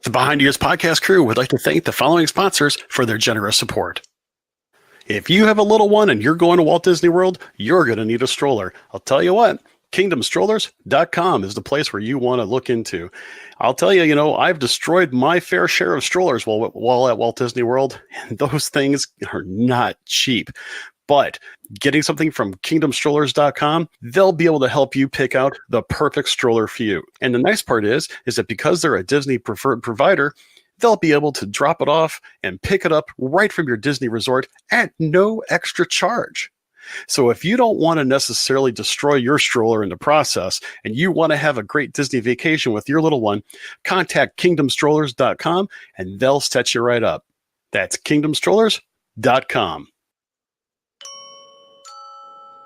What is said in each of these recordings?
The Behind Ears podcast crew would like to thank the following sponsors for their generous support. If you have a little one and you're going to Walt Disney World, you're going to need a stroller. I'll tell you what, kingdomstrollers.com is the place where you want to look into. I'll tell you, I've destroyed my fair share of strollers while at Walt Disney World, and those things are not cheap. But getting something from kingdomstrollers.com, they'll be able to help you pick out the perfect stroller for you. And the nice part is that because they're a Disney preferred provider, they'll be able to drop it off and pick it up right from your Disney resort at no extra charge. So if you don't want to necessarily destroy your stroller in the process and you want to have a great Disney vacation with your little one, contact kingdomstrollers.com and they'll set you right up. That's kingdomstrollers.com.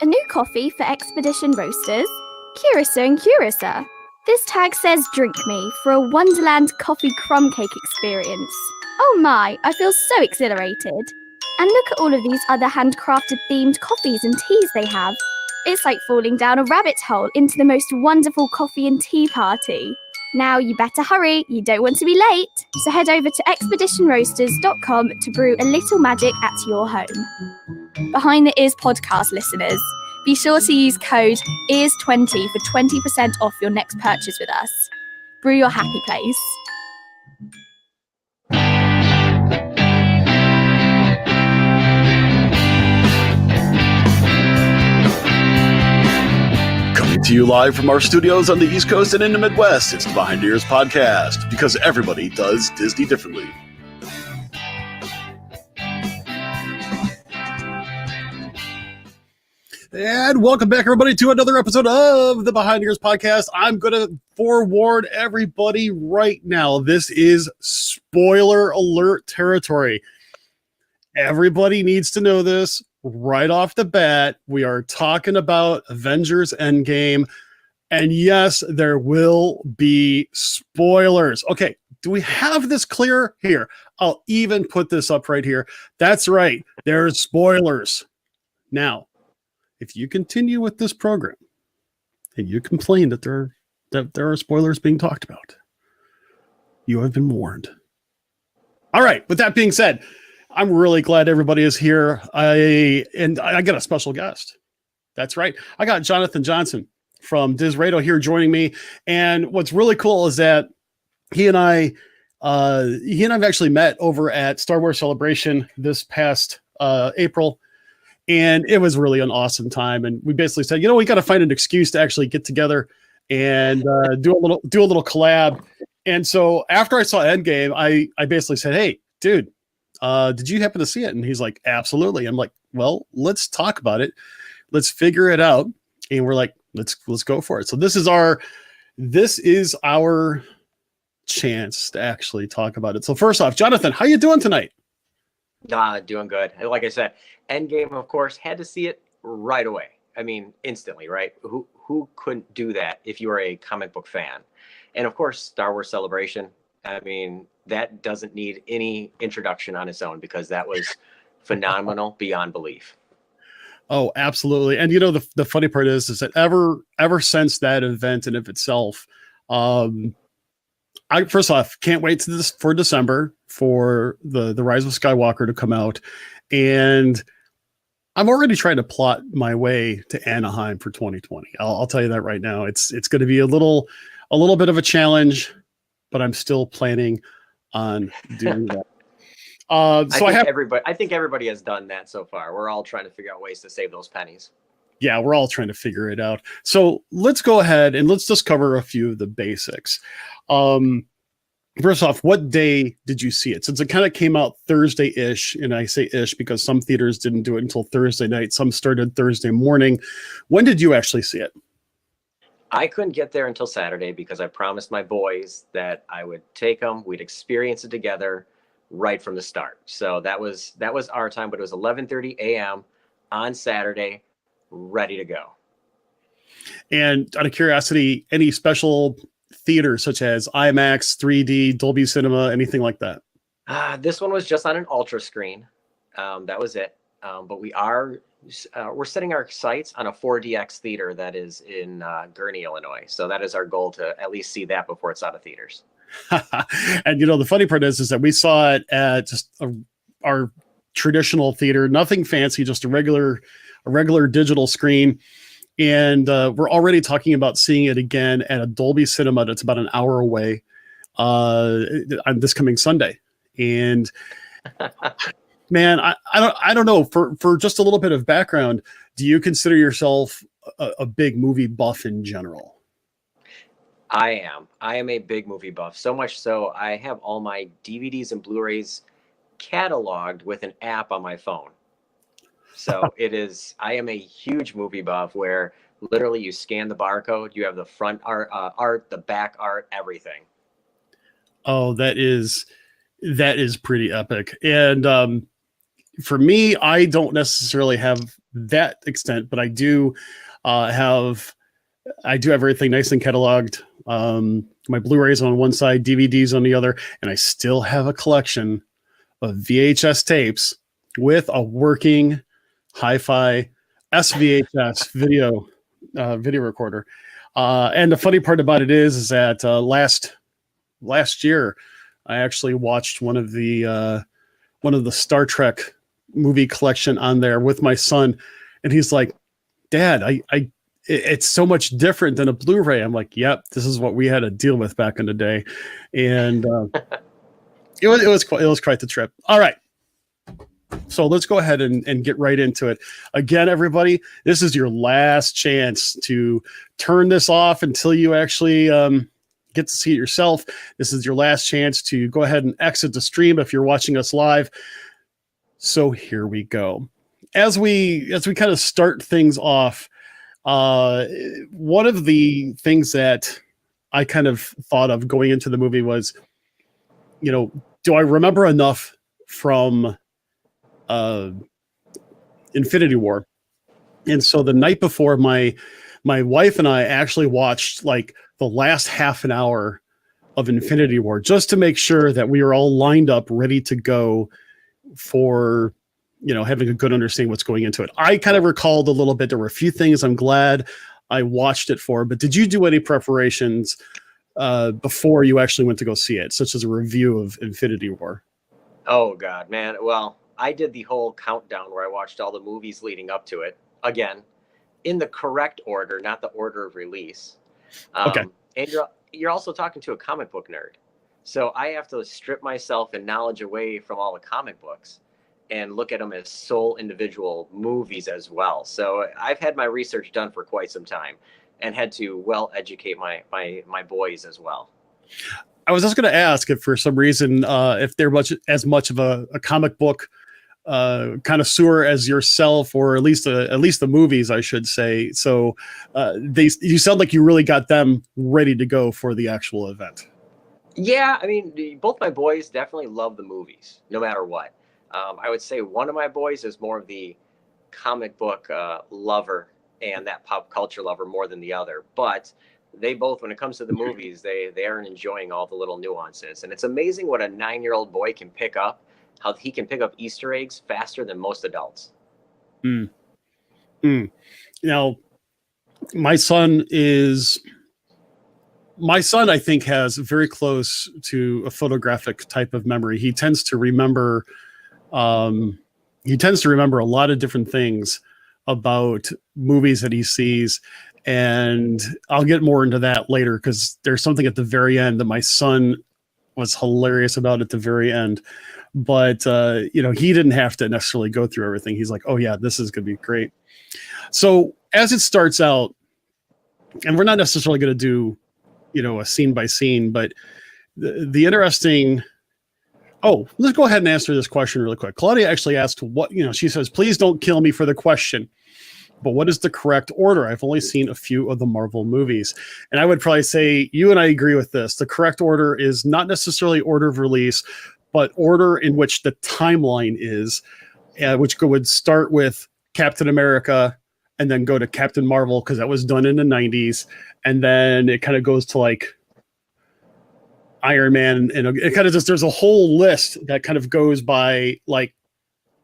A new coffee for Expedition Roasters, Curacao and Curacao. This tag says drink me for a Wonderland coffee crumb cake experience. Oh my, I feel so exhilarated. And look at all of these other handcrafted themed coffees and teas they have. It's like falling down a rabbit hole into the most wonderful coffee and tea party. Now you better hurry, you don't want to be late. So head over to expeditionroasters.com to brew a little magic at your home. Behind the Ears podcast listeners, be sure to use code EARS20 for 20% off your next purchase with us. Brew your happy place. Coming to you live from our studios on the East Coast and in the Midwest, it's the Behind the Ears podcast, because everybody does Disney differently. And welcome back, everybody, to another episode of the Behind the Ears podcast. I'm going to forewarn everybody right now, this is spoiler alert territory. Everybody needs to know this right off the bat. We are talking about Avengers Endgame, and yes, there will be spoilers. Okay, do we have this clear? Here, I'll even put this up right here. That's right, there's spoilers. Now, if you continue with this program and you complain that there are spoilers being talked about, you have been warned. All right, with that being said, I'm really glad everybody is here. I got a special guest. That's right. I got Jonathan Johnson from Diz Radio here joining me. And what's really cool is that he and I've actually met over at Star Wars Celebration this past April. And it was really an awesome time. And we basically said, we got to find an excuse to actually get together and do a little collab. And so after I saw Endgame, I basically said, hey, dude, did you happen to see it? And he's like, absolutely. I'm like, well, let's talk about it. Let's figure it out. And we're like, let's go for it. So this is our chance to actually talk about it. So first off, Jonathan, how you doing tonight? Doing good. Like I said, Endgame, of course, had to see it right away. I mean, instantly, right? Who couldn't do that if you are a comic book fan? And of course, Star Wars Celebration. I mean, that doesn't need any introduction on its own because that was phenomenal beyond belief. Oh, absolutely. And you know, the funny part is that ever since that event in of itself, um, I first off can't wait to this for December for the Rise of Skywalker to come out, and I'm already trying to plot my way to Anaheim for 2020. I'll tell you that right now. It's going to be a little bit of a challenge, but I'm still planning on doing that. So I think everybody has done that so far. We're all trying to figure out ways to save those pennies. yeah, we're all trying to figure it out. So let's go ahead and let's just cover a few of the basics. Um, First off, what day did you see it? Since it kind of came out Thursday-ish, and I say ish because some theaters didn't do it until Thursday night, some started Thursday morning. When did you actually see it? I couldn't get there until Saturday because I promised my boys that I would take them, we'd experience it together right from the start. So that was our time, but it was 11:30 a.m. on Saturday, ready to go. And out of curiosity, any special theaters such as IMAX, 3D, Dolby Cinema, anything like that? This one was just on an ultra screen. That was it. But we're setting our sights on a 4DX theater that is in Gurnee, Illinois. So that is our goal to at least see that before it's out of theaters. And you know, the funny part is that we saw it at just our traditional theater, nothing fancy, just a regular digital screen. And we're already talking about seeing it again at a Dolby Cinema that's about an hour away on this coming Sunday. And man, I don't know. For just a little bit of background, do you consider yourself a big movie buff in general? I am. I am a big movie buff. So much so, I have all my DVDs and Blu-rays cataloged with an app on my phone. So I am a huge movie buff where literally you scan the barcode, you have the front art, the back art, everything. Oh, that is pretty epic. And for me, I don't necessarily have that extent, but have I do have everything nice and cataloged. My Blu-rays on one side, DVDs on the other, and I still have a collection of VHS tapes with a working hi-fi SVHS video recorder. And the funny part about it is that last year I actually watched one of the Star Trek movie collection on there with my son, and he's like, "Dad, it's so much different than a Blu-ray." I'm like, "Yep, this is what we had to deal with back in the day," and it was quite the trip. All right. So let's go ahead and get right into it. Again, everybody, this is your last chance to turn this off until you actually get to see it yourself. This is your last chance to go ahead and exit the stream if you're watching us live. So here we go. As we kind of start things off, one of the things that I kind of thought of going into the movie was, you know, do I remember enough from Infinity War? And so the night before, my wife and I actually watched like the last half an hour of Infinity War just to make sure that we were all lined up, ready to go for, you know, having a good understanding what's going into it. I kind of recalled a little bit. There were a few things I'm glad I watched it for, but did you do any preparations before you actually went to go see it, such as a review of Infinity War? Oh God, man. Well, I did the whole countdown where I watched all the movies leading up to it. Again, in the correct order, not the order of release. Okay. And you're also talking to a comic book nerd. So I have to strip myself and knowledge away from all the comic books and look at them as sole individual movies as well. So I've had my research done for quite some time and had to well educate my boys as well. I was just going to ask if for some reason, if they're as much of a comic book connoisseur as yourself, or at least the movies, I should say. So you sound like you really got them ready to go for the actual event. Yeah, I mean, both my boys definitely love the movies, no matter what. I would say one of my boys is more of the comic book lover and that pop culture lover more than the other. But they both, when it comes to the movies, they are enjoying all the little nuances. And it's amazing what a 9-year-old boy can pick up, how he can pick up Easter eggs faster than most adults. Mm. Mm. Now, my son, I think, has very close to a photographic type of memory. He tends to remember a lot of different things about movies that he sees. And I'll get more into that later, because there's something at the very end that my son was hilarious about at the very end. But he didn't have to necessarily go through everything. He's like, oh yeah, this is going to be great. So as it starts out, and we're not necessarily going to do a scene by scene, but the interesting. Oh, let's go ahead and answer this question really quick. Claudia actually asked she says, please don't kill me for the question, but what is the correct order? I've only seen a few of the Marvel movies. And I would probably say you and I agree with this. The correct order is not necessarily order of release, but order in which the timeline is, which would start with Captain America and then go to Captain Marvel, because that was done in the 90s. And then it kind of goes to like Iron Man, and it kind of just, there's a whole list that kind of goes by like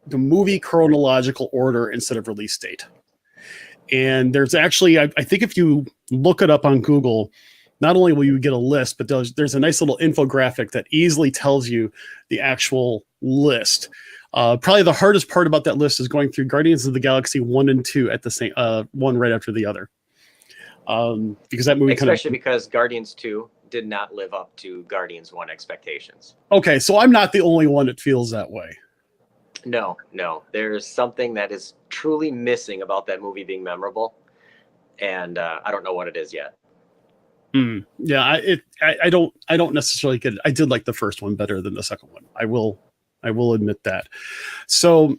the movie chronological order instead of release date. And there's actually, I think if you look it up on Google, not only will you get a list, but there's a nice little infographic that easily tells you the actual list. Probably the hardest part about that list is going through Guardians of the Galaxy 1 and 2 at the same one right after the other. Because that movie especially because Guardians 2 did not live up to Guardians 1 expectations. Okay, so I'm not the only one that feels that way. No. There's something that is truly missing about that movie being memorable, and I don't know what it is yet. Yeah, I don't necessarily get it. I did like the first one better than the second one. I will admit that. So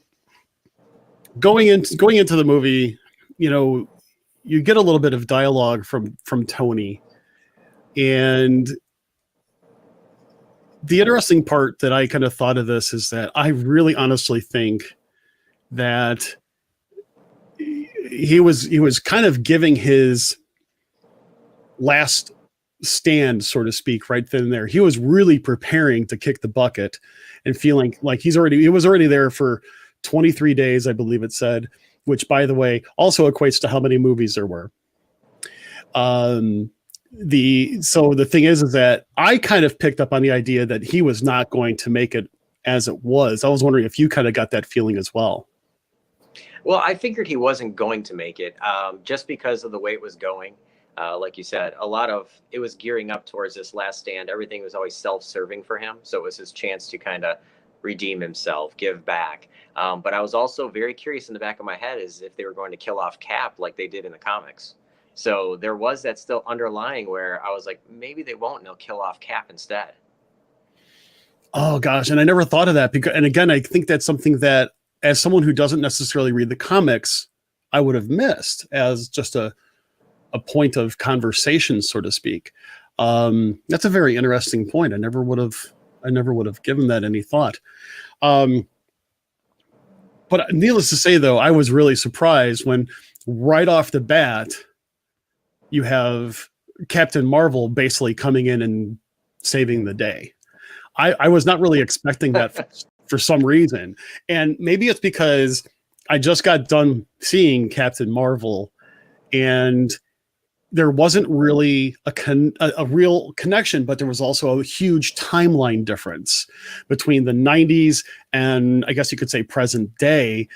going into the movie, you get a little bit of dialogue from Tony. And the interesting part that I kind of thought of this is that I really honestly think that he was kind of giving his last stand, so to speak, right then and there. He was really preparing to kick the bucket and feeling like he was already there for 23 days, I believe it said, which, by the way, also equates to how many movies there were. The thing is that I kind of picked up on the idea that he was not going to make it as it was. I was wondering if you kind of got that feeling as well. Well, I figured he wasn't going to make it, just because of the way it was going. Like you said, a lot of it was gearing up towards this last stand. Everything was always self-serving for him. So it was his chance to kind of redeem himself, give back. But I was also very curious in the back of my head is if they were going to kill off Cap like they did in the comics. So there was that still underlying where I was like, maybe they won't, and they'll kill off Cap instead. Oh gosh, and I never thought of that, because, and again, I think that's something that, as someone who doesn't necessarily read the comics, I would have missed as just a point of conversation, so to speak. That's a very interesting point. I never would have given that any thought. But needless to say, though, I was really surprised when right off the bat, you have Captain Marvel basically coming in and saving the day. I was not really expecting that for some reason. And maybe it's because I just got done seeing Captain Marvel and there wasn't really a real connection, but there was also a huge timeline difference between the 90s and, I guess you could say, present day.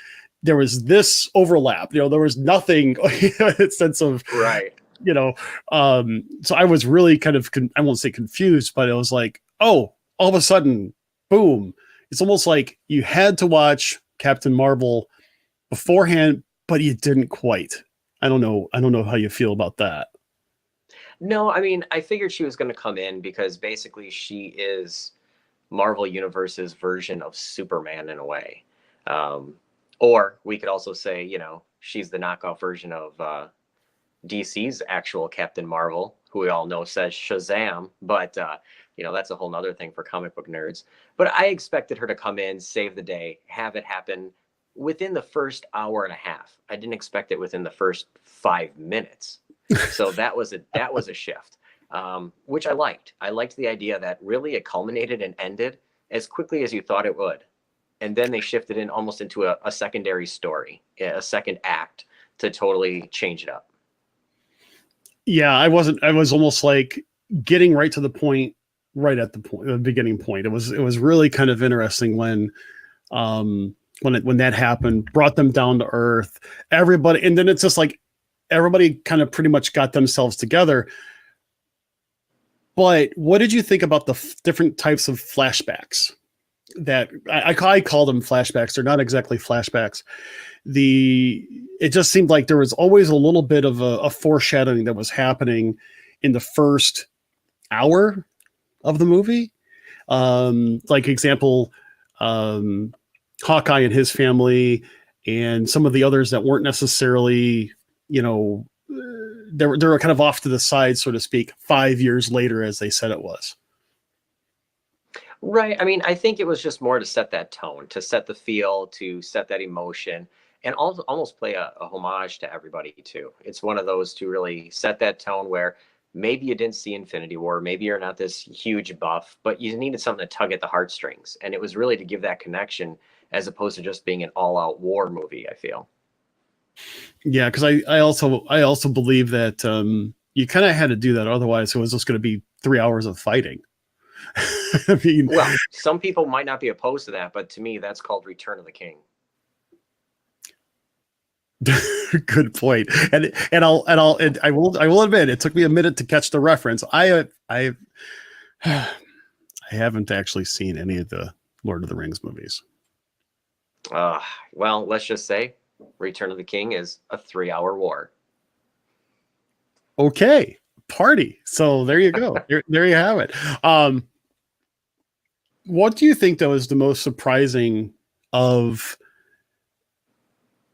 There was this overlap. There was nothing sense of right. So I was really kind of, I won't say confused, but it was like, oh, all of a sudden, boom. It's almost like you had to watch Captain Marvel beforehand, but you didn't quite. I don't know how you feel about that. No, I mean, I figured she was going to come in because basically she is Marvel Universe's version of Superman in a way. Or we could also say, she's the knockoff version of DC's actual Captain Marvel, who we all know says Shazam, but that's a whole nother thing for comic book nerds. But I expected her to come in, save the day, have it happen within the first hour and a half. I didn't expect it within the first 5 minutes. So that was a shift, which I liked. I liked the idea that really it culminated and ended as quickly as you thought it would, and then they shifted in almost into a secondary story, a second act to totally change it up. Yeah, I was almost like getting right to the point, right at the beginning point. It was really kind of interesting when that happened, brought them down to earth, everybody, and then it's just like everybody kind of pretty much got themselves together. But what did you think about the different types of flashbacks? That I call them flashbacks. They're not exactly flashbacks. It just seemed like there was always a little bit of a foreshadowing that was happening in the first hour of the movie. Like example, Hawkeye and his family, and some of the others that weren't necessarily, they were kind of off to the side, so to speak, 5 years later, as they said it was. Right. I mean, I think it was just more to set that tone, to set the feel, to set that emotion, and also almost play a homage to everybody too. It's one of those to really set that tone where maybe you didn't see Infinity War, maybe you're not this huge buff, but you needed something to tug at the heartstrings, and it was really to give that connection as opposed to just being an all-out war movie, I feel. Yeah, because I also believe that you kind of had to do that, otherwise it was just going to be 3 hours of fighting. I mean, Well, some people might not be opposed to that, but to me, that's called Return of the King. good point. And I will admit it took me a minute to catch the reference. I haven't actually seen any of the Lord of the Rings movies. Uh, well, let's just say Return of the King is a 3-hour war. Okay, party. So there you go. There you have it. What do you think though is the most surprising of?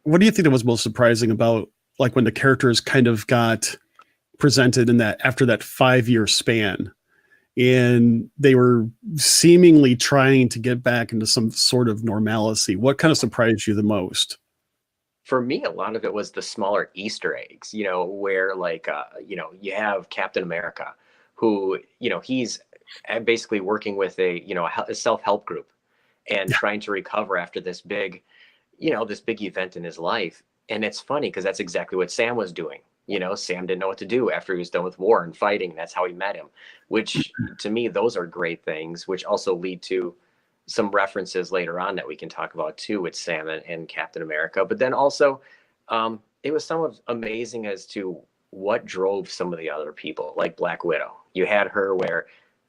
What do you think that was most surprising about, like, when the characters kind of got presented in that after that 5 year span, and they were seemingly trying to get back into some sort of normalcy? What kind of surprised you the most? For me, a lot of it was the smaller Easter eggs, where like, you have Captain America, who, he's basically working with a self-help group and trying to recover after this big event in his life. And it's funny because that's exactly what Sam was doing. Sam didn't know what to do after he was done with war and fighting. That's how he met him, which to me, those are great things, which also lead to some references later on that we can talk about too with Sam and Captain America. But then also, it was somewhat amazing as to what drove some of the other people, like Black Widow. You had her where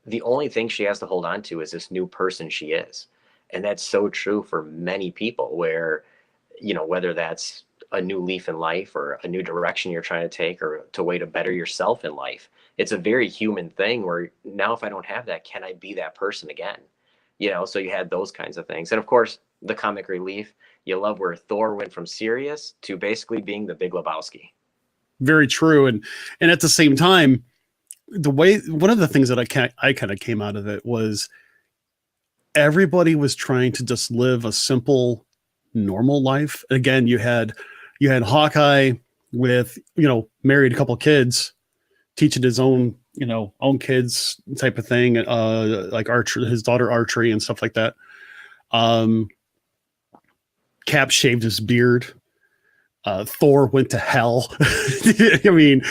the only thing she has to hold on to is this new person she is. And that's so true for many people where, whether that's a new leaf in life or a new direction you're trying to take or to way to better yourself in life. It's a very human thing where now if I don't have that, can I be that person again? So you had those kinds of things. And of course, the comic relief, you love where Thor went from serious to basically being the Big Lebowski. Very true. And at the same time, one of the things that I kind of came out of it was everybody was trying to just live a simple, normal life. Again, you had Hawkeye with, married a couple kids, teaching his own kids type of thing, like archery, his daughter archery and stuff like that. Cap shaved his beard. Thor went to hell. I mean,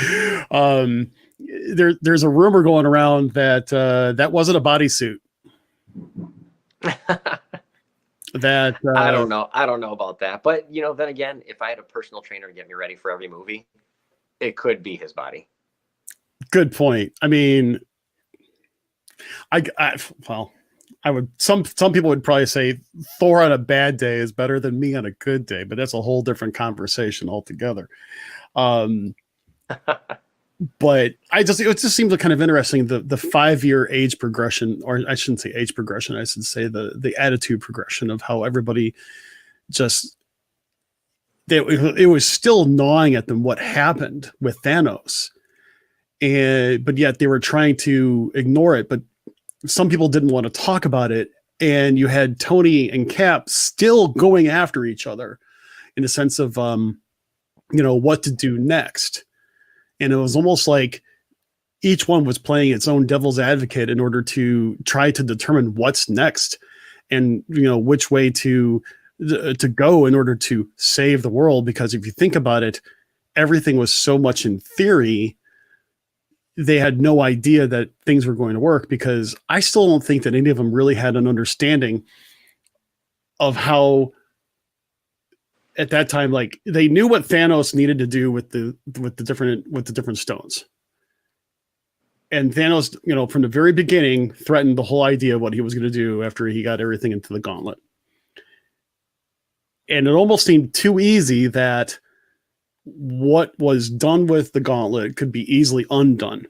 there's a rumor going around that that wasn't a bodysuit. That I don't know. I don't know about that. But then again, if I had a personal trainer to get me ready for every movie, it could be his body. Good point. I mean, I would some people would probably say Thor on a bad day is better than me on a good day, but that's a whole different conversation altogether. But it just seems kind of interesting, the 5 year age progression, or I shouldn't say age progression, I should say the attitude progression of how everybody just it was still gnawing at them what happened with Thanos, but yet they were trying to ignore it. But some people didn't want to talk about it and you had Tony and Cap still going after each other in a sense of what to do next. And it was almost like each one was playing its own devil's advocate in order to try to determine what's next and which way to go in order to save the world. Because if you think about it, everything was so much in theory. They had no idea that things were going to work, because I still don't think that any of them really had an understanding of how at that time, like, they knew what Thanos needed to do with the different stones. And Thanos, from the very beginning, threatened the whole idea of what he was going to do after he got everything into the gauntlet. And it almost seemed too easy that what was done with the gauntlet could be easily undone.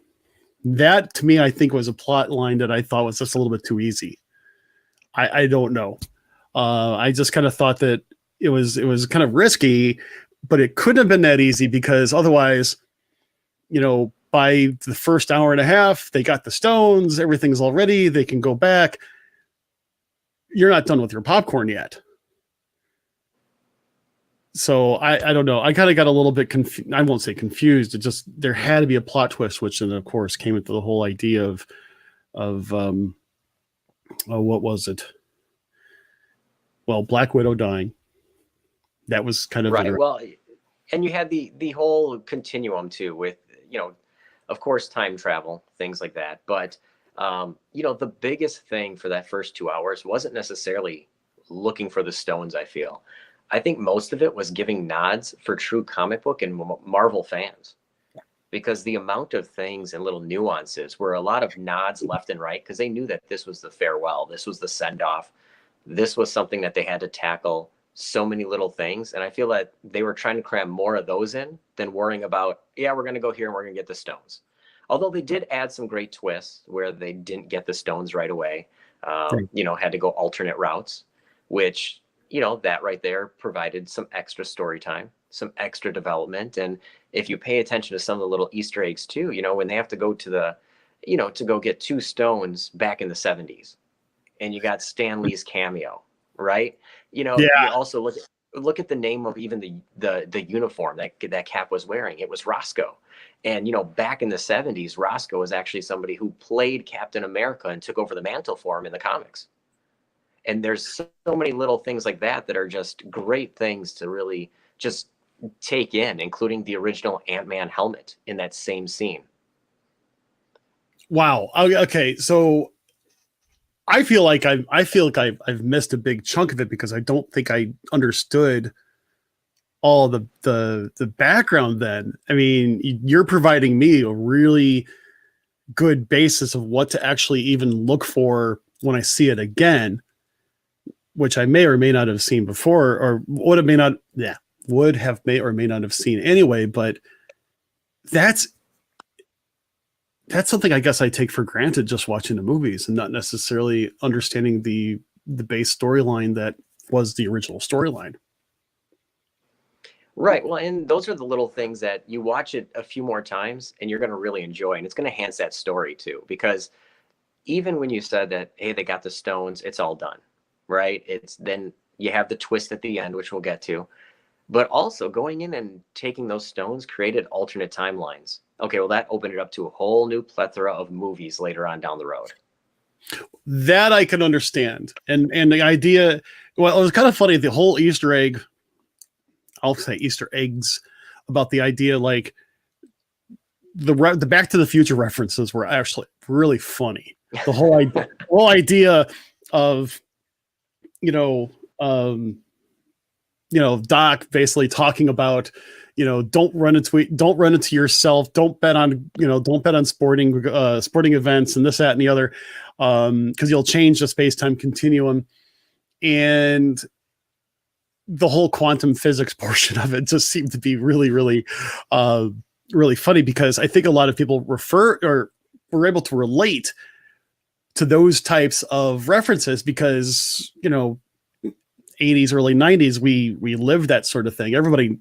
That, to me, I think was a plot line that I thought was just a little bit too easy. I don't know. I just kind of thought that it was kind of risky, but it couldn't have been that easy, because otherwise, by the first hour and a half, they got the stones, everything's all ready, they can go back. You're not done with your popcorn yet. So I don't know. I kind of got a little bit confused. I won't say confused. It just, there had to be a plot twist, which then of course came into the whole idea of what was it? Well, Black Widow dying. That was kind of right. Well, and you had the whole continuum too, with of course, time travel, things like that. But the biggest thing for that first 2 hours wasn't necessarily looking for the stones. I think most of it was giving nods for true comic book and Marvel fans, because the amount of things and little nuances were a lot of nods left and right, because they knew that this was the farewell, this was the send off, this was something that they had to tackle. So many little things, and I feel that they were trying to cram more of those in than worrying about, we're going to go here and we're going to get the stones. Although they did add some great twists where they didn't get the stones right away, had to go alternate routes, which that right there provided some extra story time, some extra development. And if you pay attention to some of the little Easter eggs too, when they have to go to the to go get 2 stones back in the 70s, and you got Stan Lee's cameo, right? You also look at the name of even the uniform that Cap was wearing. It was Roscoe. And back in the 70s, Roscoe was actually somebody who played Captain America and took over the mantle for him in the comics. And there's so many little things like that that are just great things to really just take in, including the original Ant-Man helmet in that same scene. Wow. Okay, so I feel like I've missed a big chunk of it, because I don't think I understood all the background then. I mean, you're providing me a really good basis of what to actually even look for when I see it again, which I may or may not have seen before, or would have may or may not have seen anyway. But that's something I guess I take for granted just watching the movies and not necessarily understanding the base storyline that was the original storyline. Right. Well, and those are the little things that you watch it a few more times and you're going to really enjoy. And it's going to enhance that story too, because even when you said that, hey, they got the stones, it's all done, right? It's then you have the twist at the end, which we'll get to. But also going in and taking those stones created alternate timelines. Okay, well, that opened it up to a whole new plethora of movies later on down the road. That I can understand. And the idea, well, it was kind of funny, the whole Easter egg, I'll say Easter eggs, about the idea, like the Back to the Future references were actually really funny. The whole idea of, Doc basically talking about, don't run into yourself. Don't bet on sporting events and this, that, and the other, because you'll change the space-time continuum. And the whole quantum physics portion of it just seemed to be really, really, really funny, because I think a lot of people were able to relate to those types of references, because 80s, early 90s, we lived that sort of thing. Everybody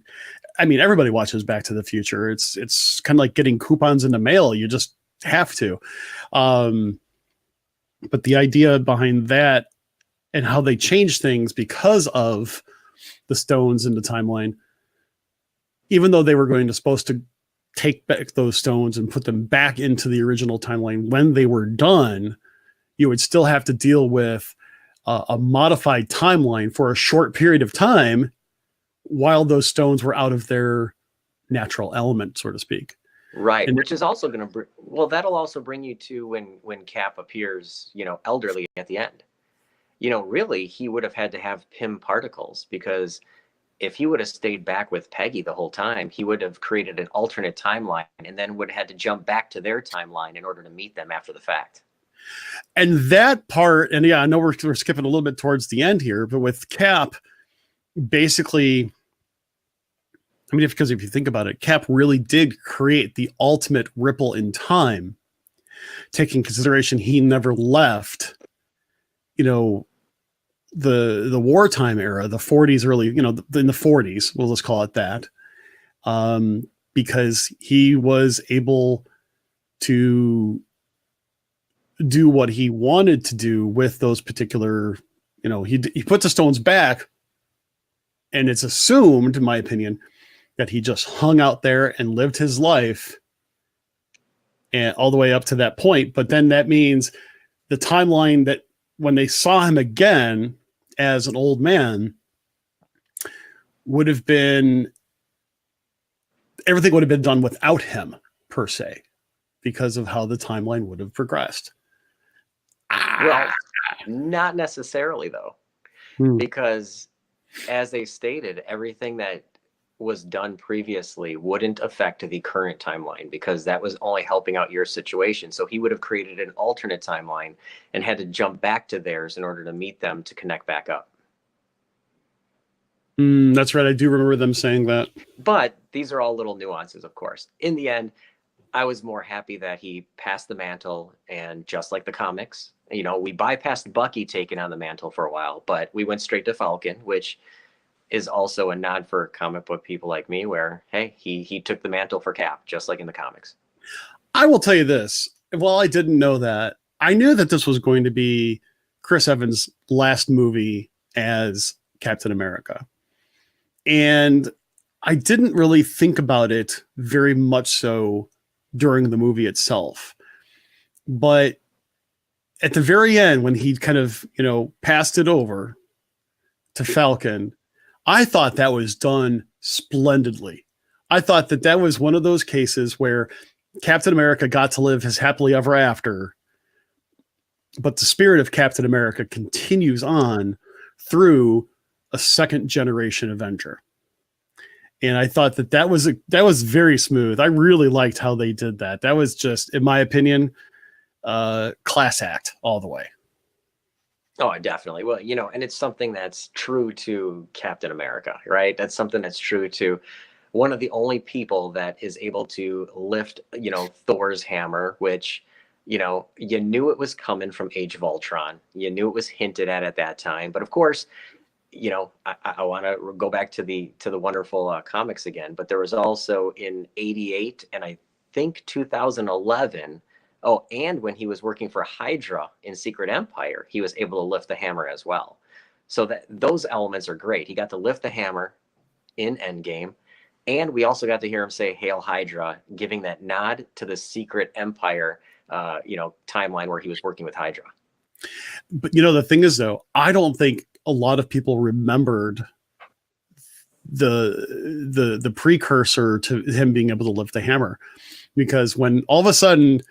watches Back to the Future. It's kind of like getting coupons in the mail. You just have to. But the idea behind that, and how they changed things because of the stones in the timeline, even though they were supposed to take back those stones and put them back into the original timeline when they were done, you would still have to deal with a modified timeline for a short period of time while those stones were out of their natural element, so to speak. Right, And which is also going to that'll also bring you to when Cap appears, elderly at the end. Really, he would have had to have Pym particles, because if he would have stayed back with Peggy the whole time, he would have created an alternate timeline and then would have had to jump back to their timeline in order to meet them after the fact. And that part, and yeah, I know we're skipping a little bit towards the end here, but with Cap, basically, I mean, because if you think about it, Cap really did create the ultimate ripple in time, taking consideration he never left, the wartime era, the 40s, early, in the 40s, we'll just call it that, because he was able to do what he wanted to do with those particular, he put the stones back, and it's assumed, in my opinion, that he just hung out there and lived his life and all the way up to that point. But then that means the timeline that when they saw him again as an old man would have been, everything would have been done without him per se, because of how the timeline would have progressed. Well, not necessarily though, because as they stated, everything that was done previously wouldn't affect the current timeline, because that was only helping out your situation. So he would have created an alternate timeline and had to jump back to theirs in order to meet them to connect back up. That's right. I do remember them saying that. But these are all little nuances, of course. In the end, I was more happy that he passed the mantle, and just like the comics, we bypassed Bucky taking on the mantle for a while, but we went straight to Falcon, which is also a nod for comic book people like me, where, hey, he took the mantle for Cap, just like in the comics. I will tell you this. While I didn't know that, I knew that this was going to be Chris Evans' last movie as Captain America. And I didn't really think about it very much so during the movie itself. But at the very end, when he kind of, passed it over to Falcon, I thought that was done splendidly. I thought that was one of those cases where Captain America got to live his happily ever after, but the spirit of Captain America continues on through a second generation Avenger. And I thought that was very smooth. I really liked how they did that. That was just, in my opinion, class act all the way. Oh, definitely. Well, and it's something that's true to Captain America, right? That's something that's true to one of the only people that is able to lift, Thor's hammer, which, you knew it was coming from Age of Ultron. You knew it was hinted at that time. But of course, I want to go back to the wonderful comics again, but there was also in 88 and I think 2011. Oh, and when he was working for Hydra in Secret Empire, he was able to lift the hammer as well. So that those elements are great. He got to lift the hammer in Endgame, and we also got to hear him say "Hail Hydra," giving that nod to the Secret Empire, timeline where he was working with Hydra. But the thing is, though, I don't think a lot of people remembered the precursor to him being able to lift the hammer, because when all of a sudden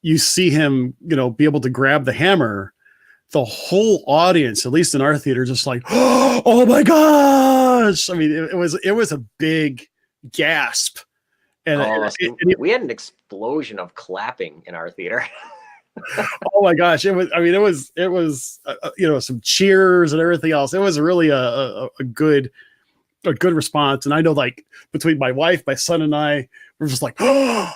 you see him, be able to grab the hammer, the whole audience, at least in our theater, just like, oh my gosh! I mean, it was a big gasp, and we had an explosion of clapping in our theater. Oh my gosh! It was some cheers and everything else. It was really a good response, and I know, like, between my wife, my son, and I, we're just like, oh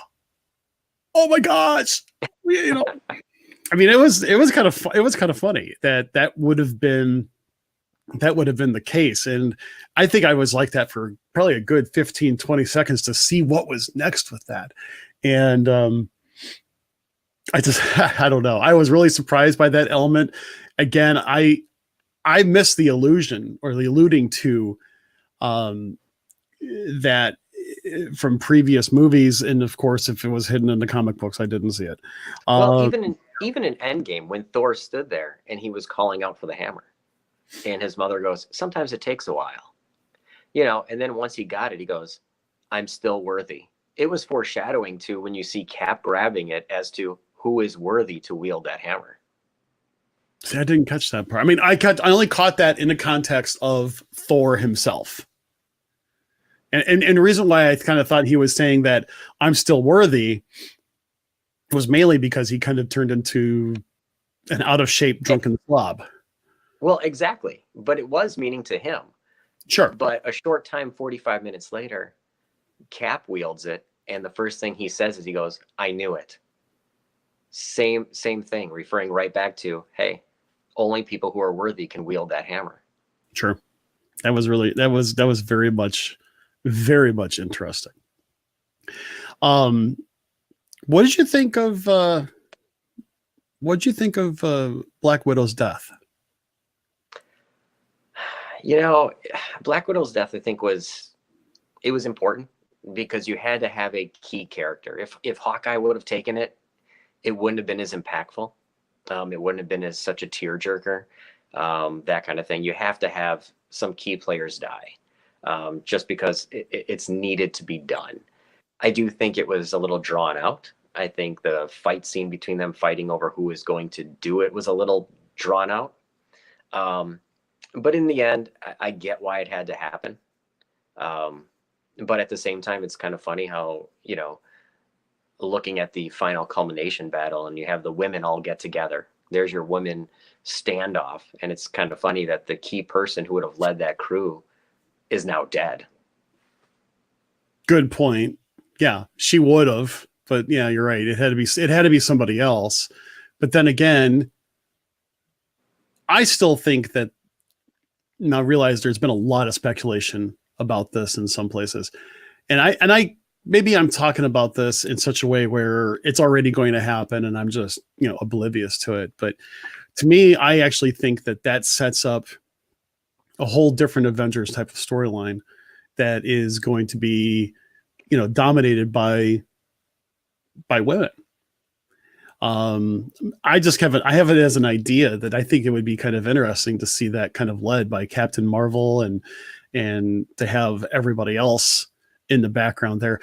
my gosh! I mean, it was kind of funny that would have been the case, and I think I was like that for probably a good 15-20 seconds to see what was next with that, and I don't know. I was really surprised by that element. Again, I I missed the illusion or the alluding to that from previous movies, and of course, if it was hidden in the comic books, I didn't see it. Well, even in Endgame, when Thor stood there and he was calling out for the hammer, and his mother goes, "Sometimes it takes a while," and then once he got it, he goes, "I'm still worthy." It was foreshadowing to when you see Cap grabbing it as to who is worthy to wield that hammer. See, I didn't catch that part. I mean, I only caught that in the context of Thor himself. And the reason why I kind of thought he was saying that I'm still worthy was mainly because he kind of turned into an out of shape drunken slob. Well, exactly. But it was meaning to him. Sure. But a short time, 45 minutes later, Cap wields it. And the first thing he says is he goes, "I knew it." Same thing, referring right back to, hey, only people who are worthy can wield that hammer. Sure. That was very much interesting. What did you think of Black Widow's death? Black Widow's death, I think, was important because you had to have a key character. If Hawkeye would have taken it, it wouldn't have been as impactful. It wouldn't have been as such a tearjerker, that kind of thing. You have to have some key players die, just because it's needed to be done. I do think it was a little drawn out. I think the fight scene between them fighting over who is going to do it was a little drawn out. But in the end, I get why it had to happen. But at the same time, it's kind of funny how, looking at the final culmination battle and you have the women all get together. There's your women standoff. And it's kind of funny that the key person who would have led that crew is now dead. Good point. Yeah, she would have, but yeah, you're right. It had to be somebody else. But then again, I still think that now realize there's been a lot of speculation about this in some places. And I maybe I'm talking about this in such a way where it's already going to happen and I'm just, oblivious to it. But to me, I actually think that sets up a whole different Avengers type of storyline that is going to be, dominated by women. I have it as an idea that I think it would be kind of interesting to see that kind of led by Captain Marvel and to have everybody else in the background there,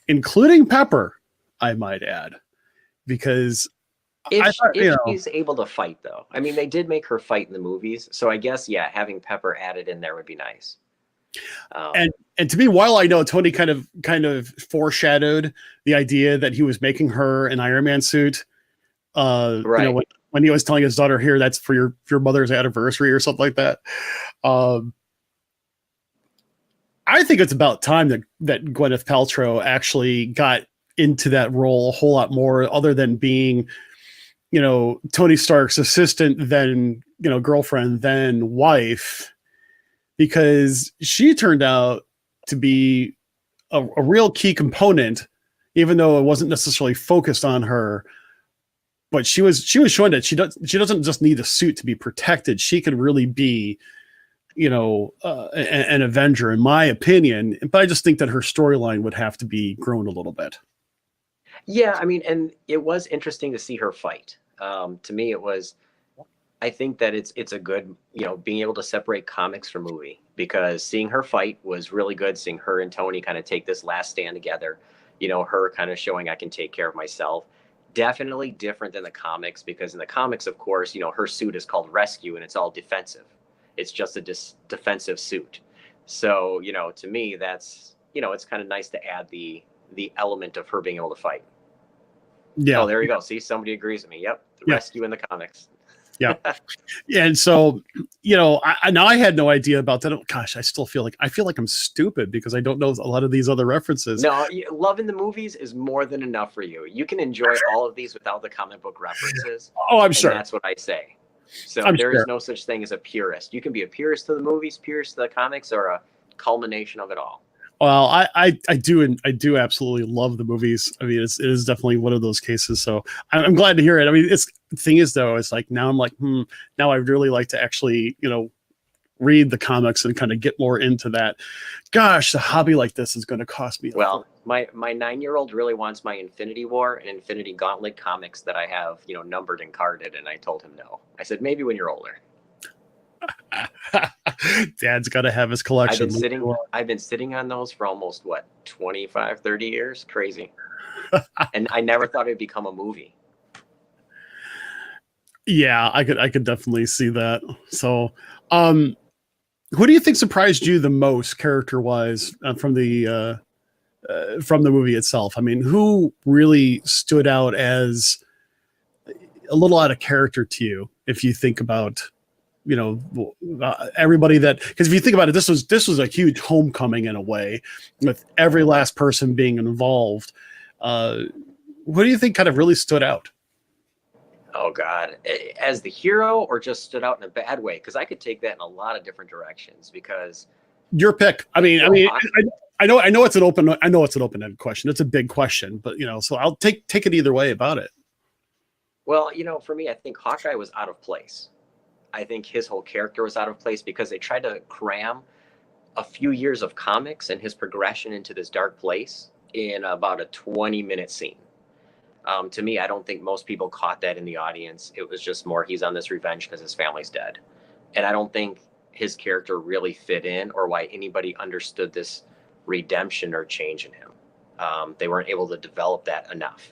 including Pepper, I might add, because if she's able to fight, though. I mean, they did make her fight in the movies, so I guess having Pepper added in there would be nice. And to me, while I know Tony kind of foreshadowed the idea that he was making her an Iron Man suit, right? When he was telling his daughter, "Here, that's for your mother's anniversary" or something like that. I think it's about time that Gwyneth Paltrow actually got into that role a whole lot more, other than being, Tony Stark's assistant, then girlfriend, then wife. Because she turned out to be a real key component, even though it wasn't necessarily focused on her. But she was showing that she doesn't just need a suit to be protected. She could really be, an Avenger, in my opinion. But I just think that her storyline would have to be grown a little bit. Yeah, I mean, and it was interesting to see her fight. To me, it was. I think that it's a good, being able to separate comics from movie, because seeing her fight was really good. Seeing her and Tony kind of take this last stand together, her kind of showing I can take care of myself. Definitely different than the comics, because in the comics, of course, her suit is called Rescue and it's all defensive. It's just a defensive suit. So, to me, that's, it's kind of nice to add the element of her being able to fight. Yeah. Oh, there you go. See, somebody agrees with me. Yep. Rescue in the comics. Yeah. And so, I had no idea about that. Gosh, I feel like I'm stupid because I don't know a lot of these other references. No, loving the movies is more than enough for you. You can enjoy all of these without the comic book references. Oh, I'm sure. That's what I say. So there is no such thing as a purist. You can be a purist to the movies, purist to the comics, or a culmination of it all. Well, I do absolutely love the movies. I mean, it is definitely one of those cases. So I'm glad to hear it. I mean, the thing is though, it's like now I'm like, now I'd really like to actually, read the comics and kind of get more into that. Gosh, a hobby like this is going to cost me. Well, my 9-year-old really wants my Infinity War and Infinity Gauntlet comics that I have, numbered and carded, and I told him no. I said maybe when you're older. Dad's got to have his collection. I've been sitting on those for almost 25, 30 years. Crazy. And I never thought it'd become a movie. Yeah, I could definitely see that. So, who do you think surprised you the most character-wise from the movie itself? I mean, who really stood out as a little out of character to you if you think about everybody because if you think about it, this was a huge homecoming in a way with every last person being involved. What do you think kind of really stood out? Oh God, as the hero or just stood out in a bad way? Because I could take that in a lot of different directions because your pick. I know it's an open-ended question. It's a big question, but so I'll take it either way about it. Well, for me, I think Hawkeye was out of place. I think his whole character was out of place because they tried to cram a few years of comics and his progression into this dark place in about a 20-minute scene. To me, I don't think most people caught that in the audience. It was just more he's on this revenge because his family's dead. And I don't think his character really fit in or why anybody understood this redemption or change in him. They weren't able to develop that enough.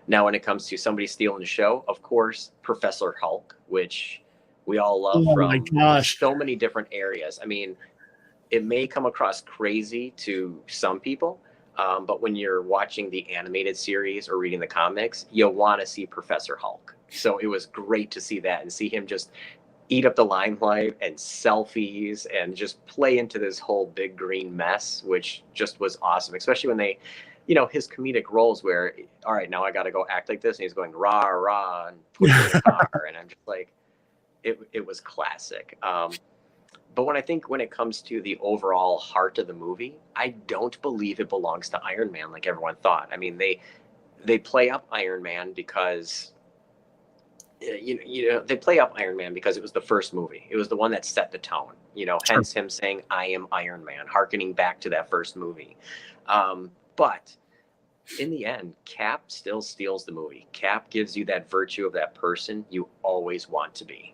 Now, when it comes to somebody stealing the show, of course, Professor Hulk, which we all love from so many different areas. I mean, it may come across crazy to some people, but when you're watching the animated series or reading the comics, you'll want to see Professor Hulk. So it was great to see that and see him just eat up the limelight and selfies and just play into this whole big green mess, which just was awesome, especially when they, his comedic roles where, all right, now I got to go act like this. And he's going rah, rah, and pushing the car. And I'm just like, it was classic. But when it comes to the overall heart of the movie, I don't believe it belongs to Iron Man like everyone thought. I mean, they play up Iron Man because they play up Iron Man because it was the first movie. It was the one that set the tone. Hence him saying I am Iron Man, hearkening back to that first movie. But in the end, Cap still steals the movie. Cap gives you that virtue of that person you always want to be.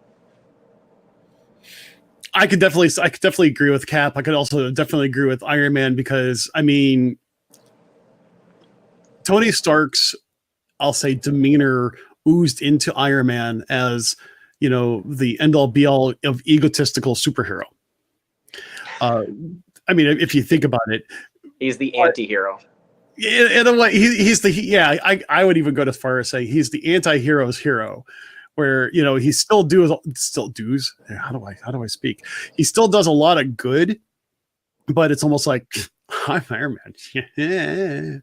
I could definitely agree with Cap. I could also definitely agree with Iron Man because I mean, Tony Stark's, I'll say, demeanor oozed into Iron Man as the end all be all of egotistical superhero. I mean, if you think about it, he's the anti-hero. In a way, I would even go as far as saying he's the anti-hero's hero. Where he still does. How do I speak? He still does a lot of good, but it's almost like I'm Iron Man.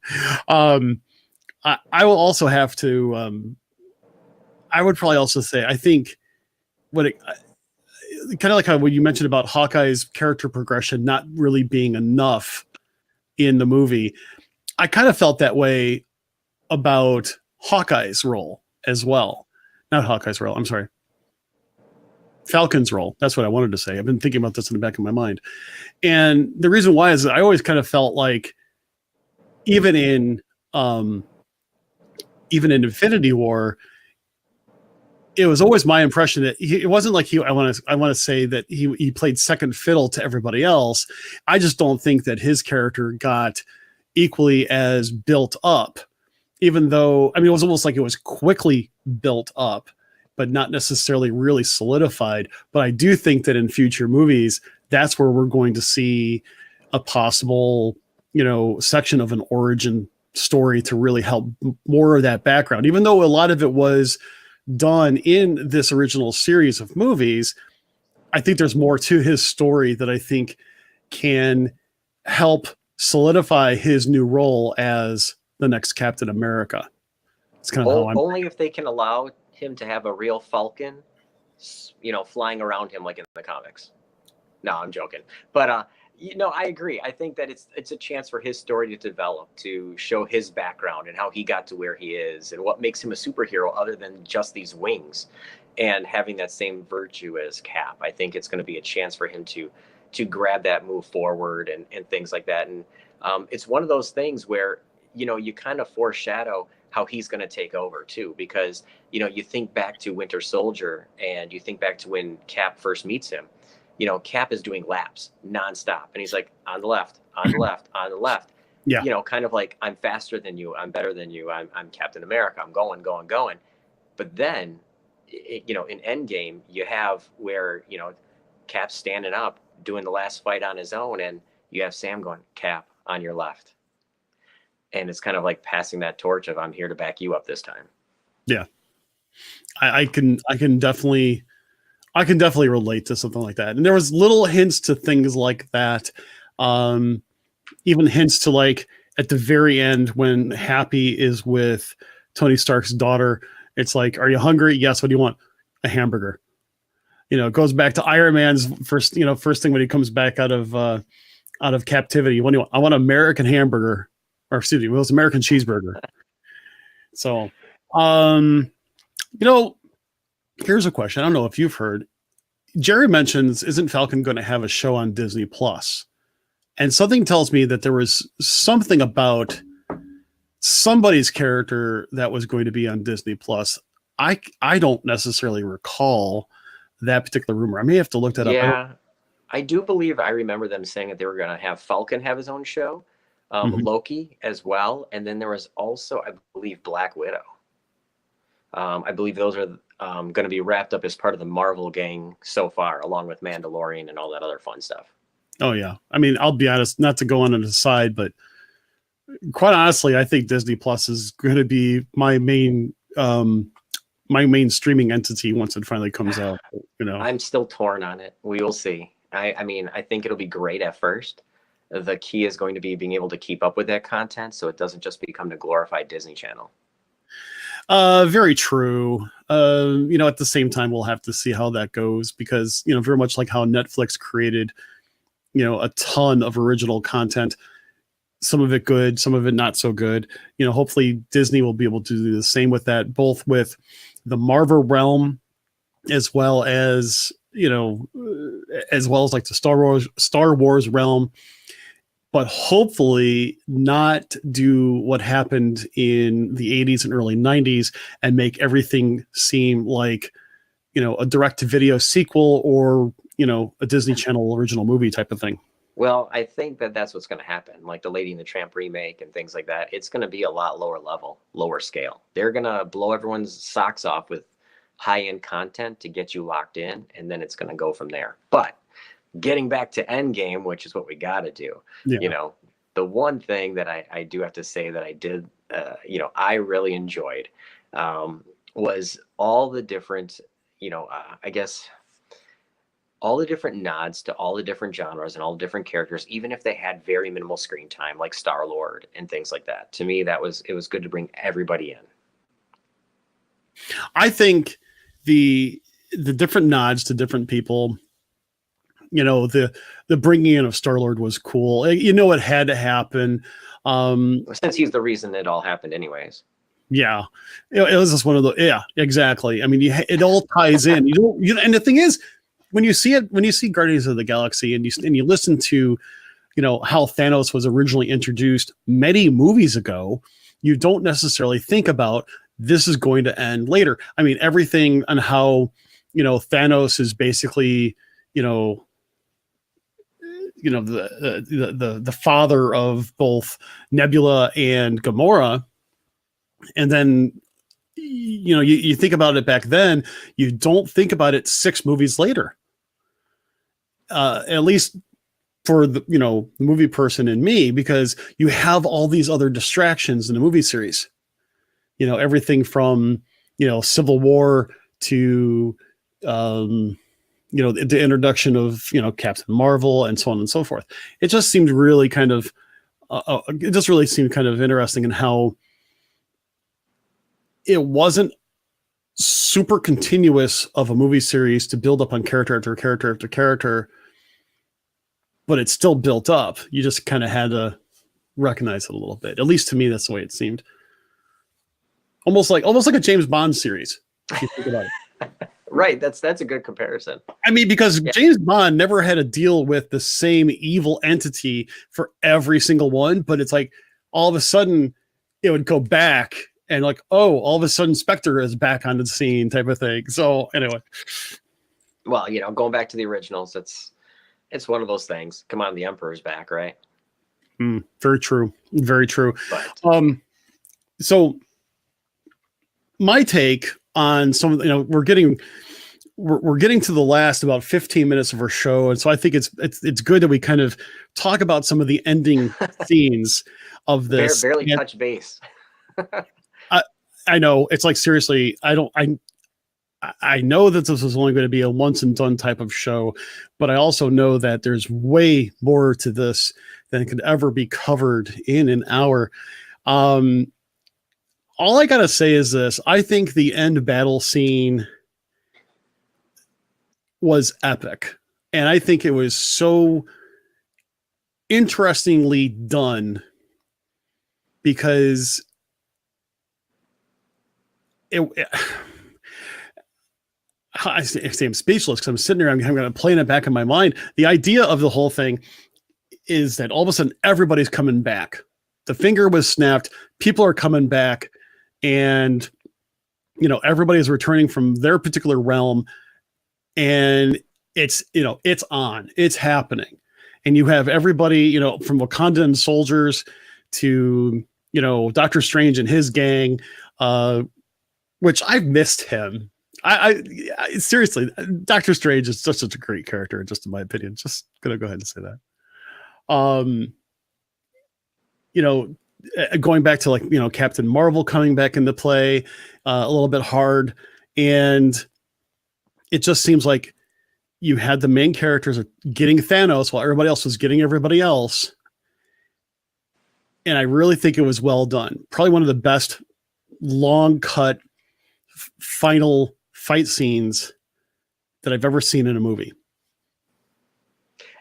I will also have to. I would probably also say I think kind of like how when you mentioned about Hawkeye's character progression not really being enough in the movie, I kind of felt that way about Hawkeye's role as well. Not Hawkeye's role. I'm sorry. Falcon's role. That's what I wanted to say. I've been thinking about this in the back of my mind. And the reason why is that I always kind of felt like even in Infinity War, it was always my impression that it wasn't like I want to say that he played second fiddle to everybody else. I just don't think that his character got equally as built up. Even though, I mean, it was almost like it was quickly built up, but not necessarily really solidified. But I do think that in future movies, that's where we're going to see a possible, section of an origin story to really help more of that background. Even though a lot of it was done in this original series of movies, I think there's more to his story that I think can help solidify his new role as the next Captain America. It's kind of how only if they can allow him to have a real Falcon, flying around him like in the comics. No, I'm joking. But I agree. I think that it's a chance for his story to develop, to show his background and how he got to where he is and what makes him a superhero other than just these wings and having that same virtue as Cap. I think it's going to be a chance for him to grab that move forward and things like that. And it's one of those things where, you kind of foreshadow how he's going to take over too, because, you think back to Winter Soldier and you think back to when Cap first meets him. Cap is doing laps nonstop. And he's like, on the left, on the left, on the left. Yeah. Kind of like, I'm faster than you. I'm better than you. I'm Captain America. I'm going, going, going. But then, in Endgame, you have where, Cap's standing up, doing the last fight on his own. And you have Sam going, Cap, on your left. And it's kind of like passing that torch of, I'm here to back you up this time. Yeah. I can definitely relate to something like that. And there was little hints to things like that. Even hints to, like, at the very end when Happy is with Tony Stark's daughter, it's like, are you hungry? Yes. What do you want? A hamburger. It goes back to Iron Man's first thing when he comes back out of captivity. What do you want? I want an American hamburger, or excuse me, it was American cheeseburger. So, here's a question. I don't know if you've heard. Jerry mentions, isn't Falcon going to have a show on Disney Plus? And something tells me that there was something about somebody's character that was going to be on Disney Plus. I don't necessarily recall that particular rumor. I may have to look that up. Yeah, I do believe I remember them saying that they were going to have Falcon have his own show, Loki as well, and then there was also, I believe, Black Widow. I believe those are going to be wrapped up as part of the Marvel gang so far, along with Mandalorian and all that other fun stuff. Oh, yeah. I mean, I'll be honest, not to go on an aside, but quite honestly, I think Disney Plus is going to be my main streaming entity once it finally comes out. I'm still torn on it. We will see. I mean, I think it'll be great at first. The key is going to be being able to keep up with that content so it doesn't just become the glorified Disney Channel. Very true. At the same time, we'll have to see how that goes because, very much like how Netflix created, a ton of original content, some of it good, some of it not so good. Hopefully Disney will be able to do the same with that, both with the Marvel realm, as well as like the Star Wars realm, but hopefully not do what happened in the 80s and early 90s and make everything seem like, a direct-to-video sequel or, a Disney Channel original movie type of thing. Well, I think that that's what's going to happen. Like the Lady and the Tramp remake and things like that. It's going to be a lot lower level, lower scale. They're going to blow everyone's socks off with high-end content to get you locked in, and then it's going to go from there. But getting back to Endgame, which is what we got to do, the one thing that I do have to say that I did, I really enjoyed was all the different, I guess, all the different nods to all the different genres and all the different characters, even if they had very minimal screen time, like Star-Lord and things like that. To me, it was good to bring everybody in. I think the different nods to different people, the bringing in of Star-Lord was cool. It had to happen. Since he's the reason it all happened anyways. Yeah. It was just one of the, yeah, exactly. I mean, it all ties in. And the thing is, when you see Guardians of the Galaxy and you listen to, how Thanos was originally introduced many movies ago, you don't necessarily think about this is going to end later. I mean, everything on how, Thanos is basically, the father of both Nebula and Gamora. And then, you think about it back then, you don't think about it 6 movies later. At least for the movie person in me, because you have all these other distractions in the movie series. Everything from Civil War to the introduction of Captain Marvel and so on and so forth. It just seemed really kind of interesting in how it wasn't super continuous of a movie series to build up on character after character after character. but it's still built up. You just kind of had to recognize it a little bit. At least to me, that's the way it seemed. Almost like a James Bond series, if you think about it. Right. That's a good comparison. I mean, because James Bond never had to deal with the same evil entity for every single one, but it's like all of a sudden it would go back and like, oh, all of a sudden Spectre is back on the scene type of thing. So anyway. Well, going back to the originals, it's one of those things. Come on, the Emperor's back, right? Very true. Very true. But so my take on some of we're getting to the last about 15 minutes of our show, and so I think it's good that we kind of talk about some of the ending scenes of this. Barely touch base. I know, it's like, seriously, I know that this is only going to be a once and done type of show, but I also know that there's way more to this than could ever be covered in an hour. All I gotta say is this: I think the end battle scene was epic, and I think it was so interestingly done because I say I'm speechless because I'm sitting there, I'm going to play it back in my mind. The idea of the whole thing is that all of a sudden everybody's coming back. The finger was snapped, people are coming back, and everybody is returning from their particular realm, and it's it's happening, and you have everybody from Wakandan soldiers to Doctor Strange and his gang, which I've missed him. I seriously, Doctor Strange is such a great character, just in my opinion. Just gonna go ahead and say that. Going back to Captain Marvel coming back into play a little bit hard, and it just seems like you had the main characters getting Thanos while everybody else was getting everybody else, and I really think it was well done. Probably one of the best long cut final fight scenes that I've ever seen in a movie.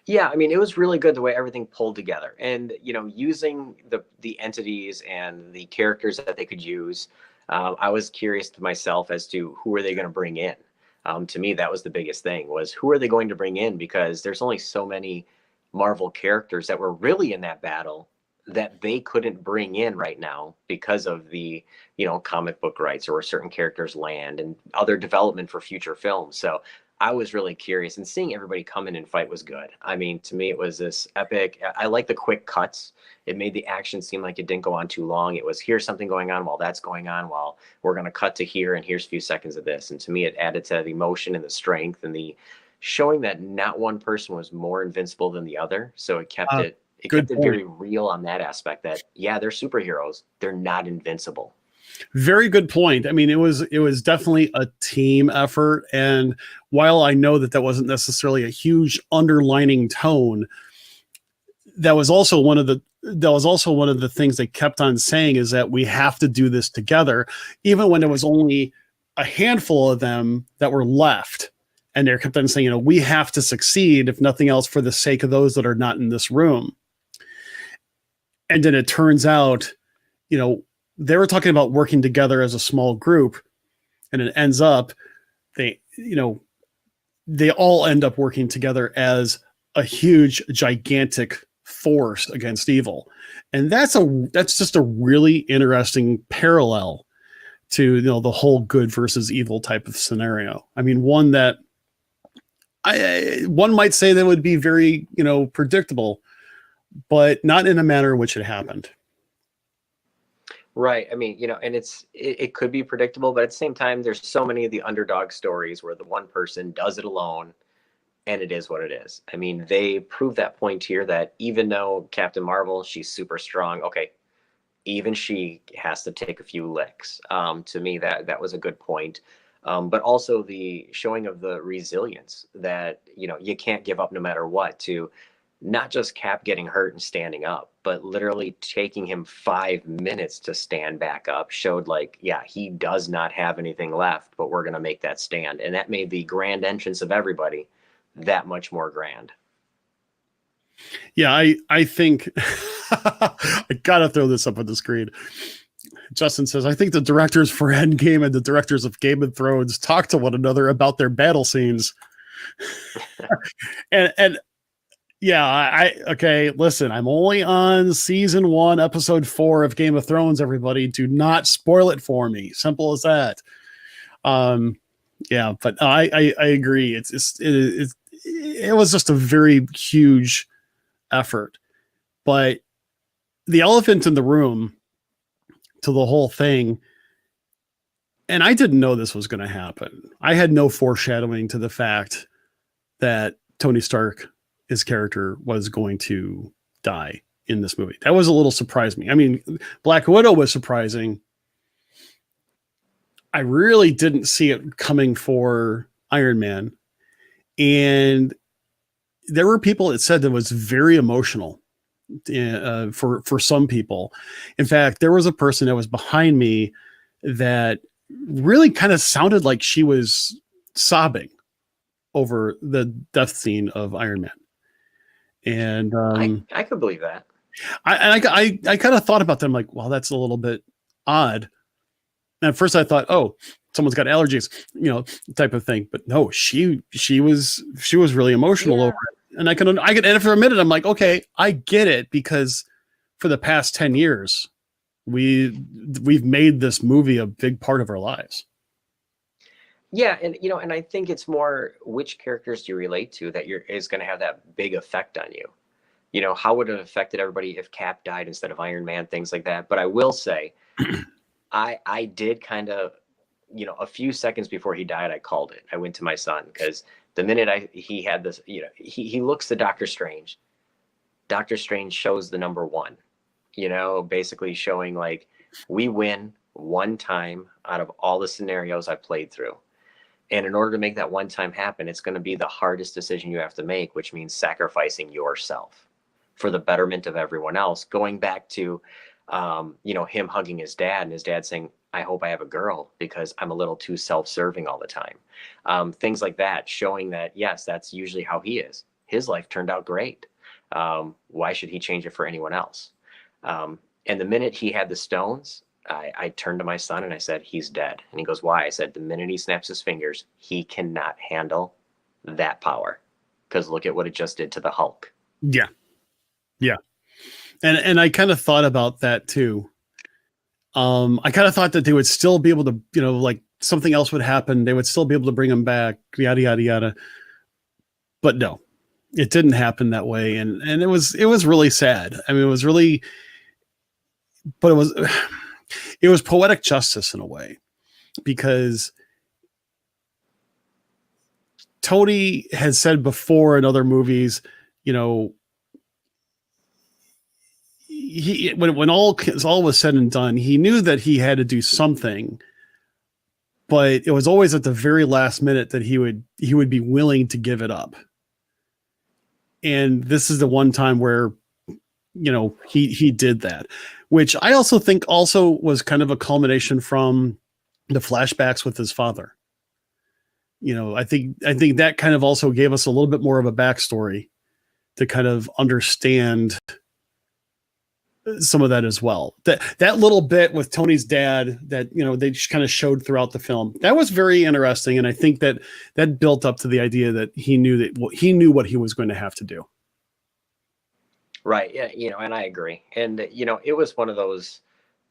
Yeah, I mean, it was really good the way everything pulled together, and using the entities and the characters that they could use. I was curious to myself as to who are they going to bring in. To me, that was the biggest thing: was who are they going to bring in? Because there's only so many Marvel characters that were really in that battle that they couldn't bring in right now because of the comic book rights, or where certain characters land and other development for future films. So I was really curious, and seeing everybody come in and fight was good. I mean, to me, it was this epic. I like the quick cuts. It made the action seem like it didn't go on too long. It was, here's something going on while that's going on, while we're going to cut to here, and here's a few seconds of this. And to me, it added to the emotion and the strength and the showing that not one person was more invincible than the other. So it kept it very real on that aspect, that they're superheroes, they're not invincible. Very good point. I mean, it was definitely a team effort, and while I know that wasn't necessarily a huge underlining tone, that was also one of the things they kept on saying, is that we have to do this together, even when there was only a handful of them that were left, and they kept on saying, we have to succeed, if nothing else, for the sake of those that are not in this room. And then it turns out, they were talking about working together as a small group, and it ends up they all end up working together as a huge, gigantic force against evil. And that's just a really interesting parallel to the whole good versus evil type of scenario. I mean, one that one might say that would be very predictable, but not in a manner in which it happened. Right. I mean, and it could be predictable, but at the same time, there's so many of the underdog stories where the one person does it alone, and it is what it is. I mean, they prove that point here, that even though Captain Marvel, she's super strong, okay, even she has to take a few licks. To me, that was a good point. But also the showing of the resilience that, you can't give up no matter what, to not just Cap getting hurt and standing up, but literally taking him 5 minutes to stand back up, showed he does not have anything left, but we're going to make that stand. And that made the grand entrance of everybody that much more grand. Yeah, I think I gotta throw this up on the screen. Justin says, I think the directors for Endgame and the directors of Game of Thrones talk to one another about their battle scenes. And yeah, okay, listen, I'm only on season 1, episode 4 of Game of Thrones, everybody. Do not spoil it for me. Simple as that. Yeah, but I agree. It was just a very huge effort. But the elephant in the room to the whole thing, and I didn't know this was going to happen. I had no foreshadowing to the fact that Tony Stark, his character, was going to die in this movie. That was a little surprising. I mean, Black Widow was surprising. I really didn't see it coming for Iron Man. And there were people that said that was very emotional for some people. In fact, there was a person that was behind me that really kind of sounded like she was sobbing over the death scene of Iron Man. And I could believe that. I kind of thought about them like, well, that's a little bit odd. And at first I thought, oh, someone's got allergies, type of thing. But no, she was really emotional over it. And I could, and for a minute, I'm like, okay, I get it, because for the past 10 years, we've made this movie a big part of our lives. Yeah, and I think it's more which characters do you relate to that is going to have that big effect on you. How would it have affected everybody if Cap died instead of Iron Man, things like that. But I will say, I did kind of, a few seconds before he died, I called it. I went to my son, because the minute he had this, he looks to Doctor Strange. Doctor Strange shows the number 1, basically showing like, we win one time out of all the scenarios I played through. And in order to make that one time happen, it's going to be the hardest decision you have to make, which means sacrificing yourself for the betterment of everyone else. Going back to, him hugging his dad and his dad saying, I hope I have a girl because I'm a little too self-serving all the time. Things like that, showing that, yes, that's usually how he is. His life turned out great. Why should he change it for anyone else? And the minute he had the stones, I turned to my son and I said, he's dead. And he goes, why? I said, the minute he snaps his fingers, he cannot handle that power, because look at what it just did to the Hulk. Yeah. Yeah. And I kind of thought about that too. I kind of thought that they would still be able to, like something else would happen. They would still be able to bring him back, yada, yada, yada. But no, it didn't happen that way. And it was really sad. I mean, but it was poetic justice in a way, because Tony has said before in other movies, when all was said and done, he knew that he had to do something, but it was always at the very last minute that he would be willing to give it up. And this is the one time where, he did that, which I also think also was kind of a culmination from the flashbacks with his father. I think that kind of also gave us a little bit more of a backstory to kind of understand some of that as well. That little bit with Tony's dad that, they just kind of showed throughout the film, that was very interesting. And I think that built up to the idea that he knew what he was going to have to do. Right. Yeah. And I agree. And, it was one of those,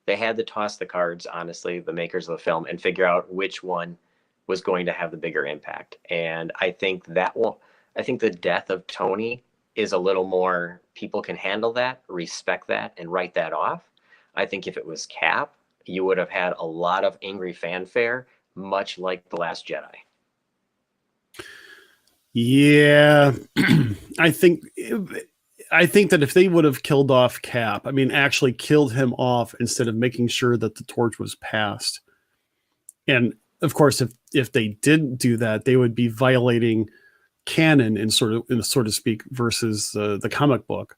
they had to toss the cards, honestly, the makers of the film, and figure out which one was going to have the bigger impact. And I think the death of Tony is a little more, people can handle that, respect that, and write that off. I think if it was Cap, you would have had a lot of angry fanfare, much like The Last Jedi. Yeah. I think that if they would have killed off Cap, I mean, actually killed him off instead of making sure that the torch was passed. And of course, if they didn't do that, they would be violating canon in sort of speak versus the comic book.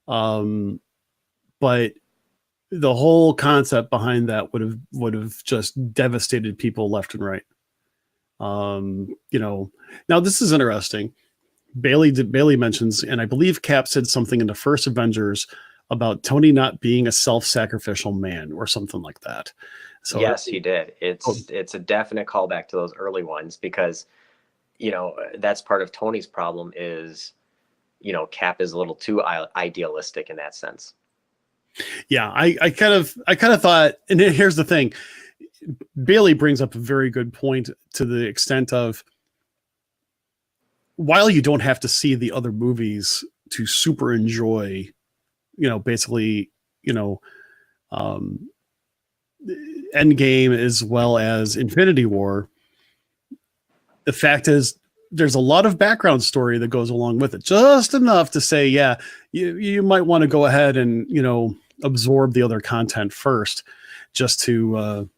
But the whole concept behind that would have just devastated people left and right. Now this is interesting Bailey mentions, and I believe Cap said something in the first Avengers about Tony not being a self-sacrificial man or something like that. So Yes, he did. oh, It's a definite callback to those early ones because that's part of Tony's problem is Cap is a little too idealistic in that sense. yeah, I kind of thought, and here's the thing, Bailey brings up a very good point to the extent of, while you don't have to see the other movies to super enjoy, basically, um, Endgame as well as Infinity War, the fact is there's a lot of background story that goes along with it, just enough to say, yeah, you might want to go ahead and absorb the other content first, just to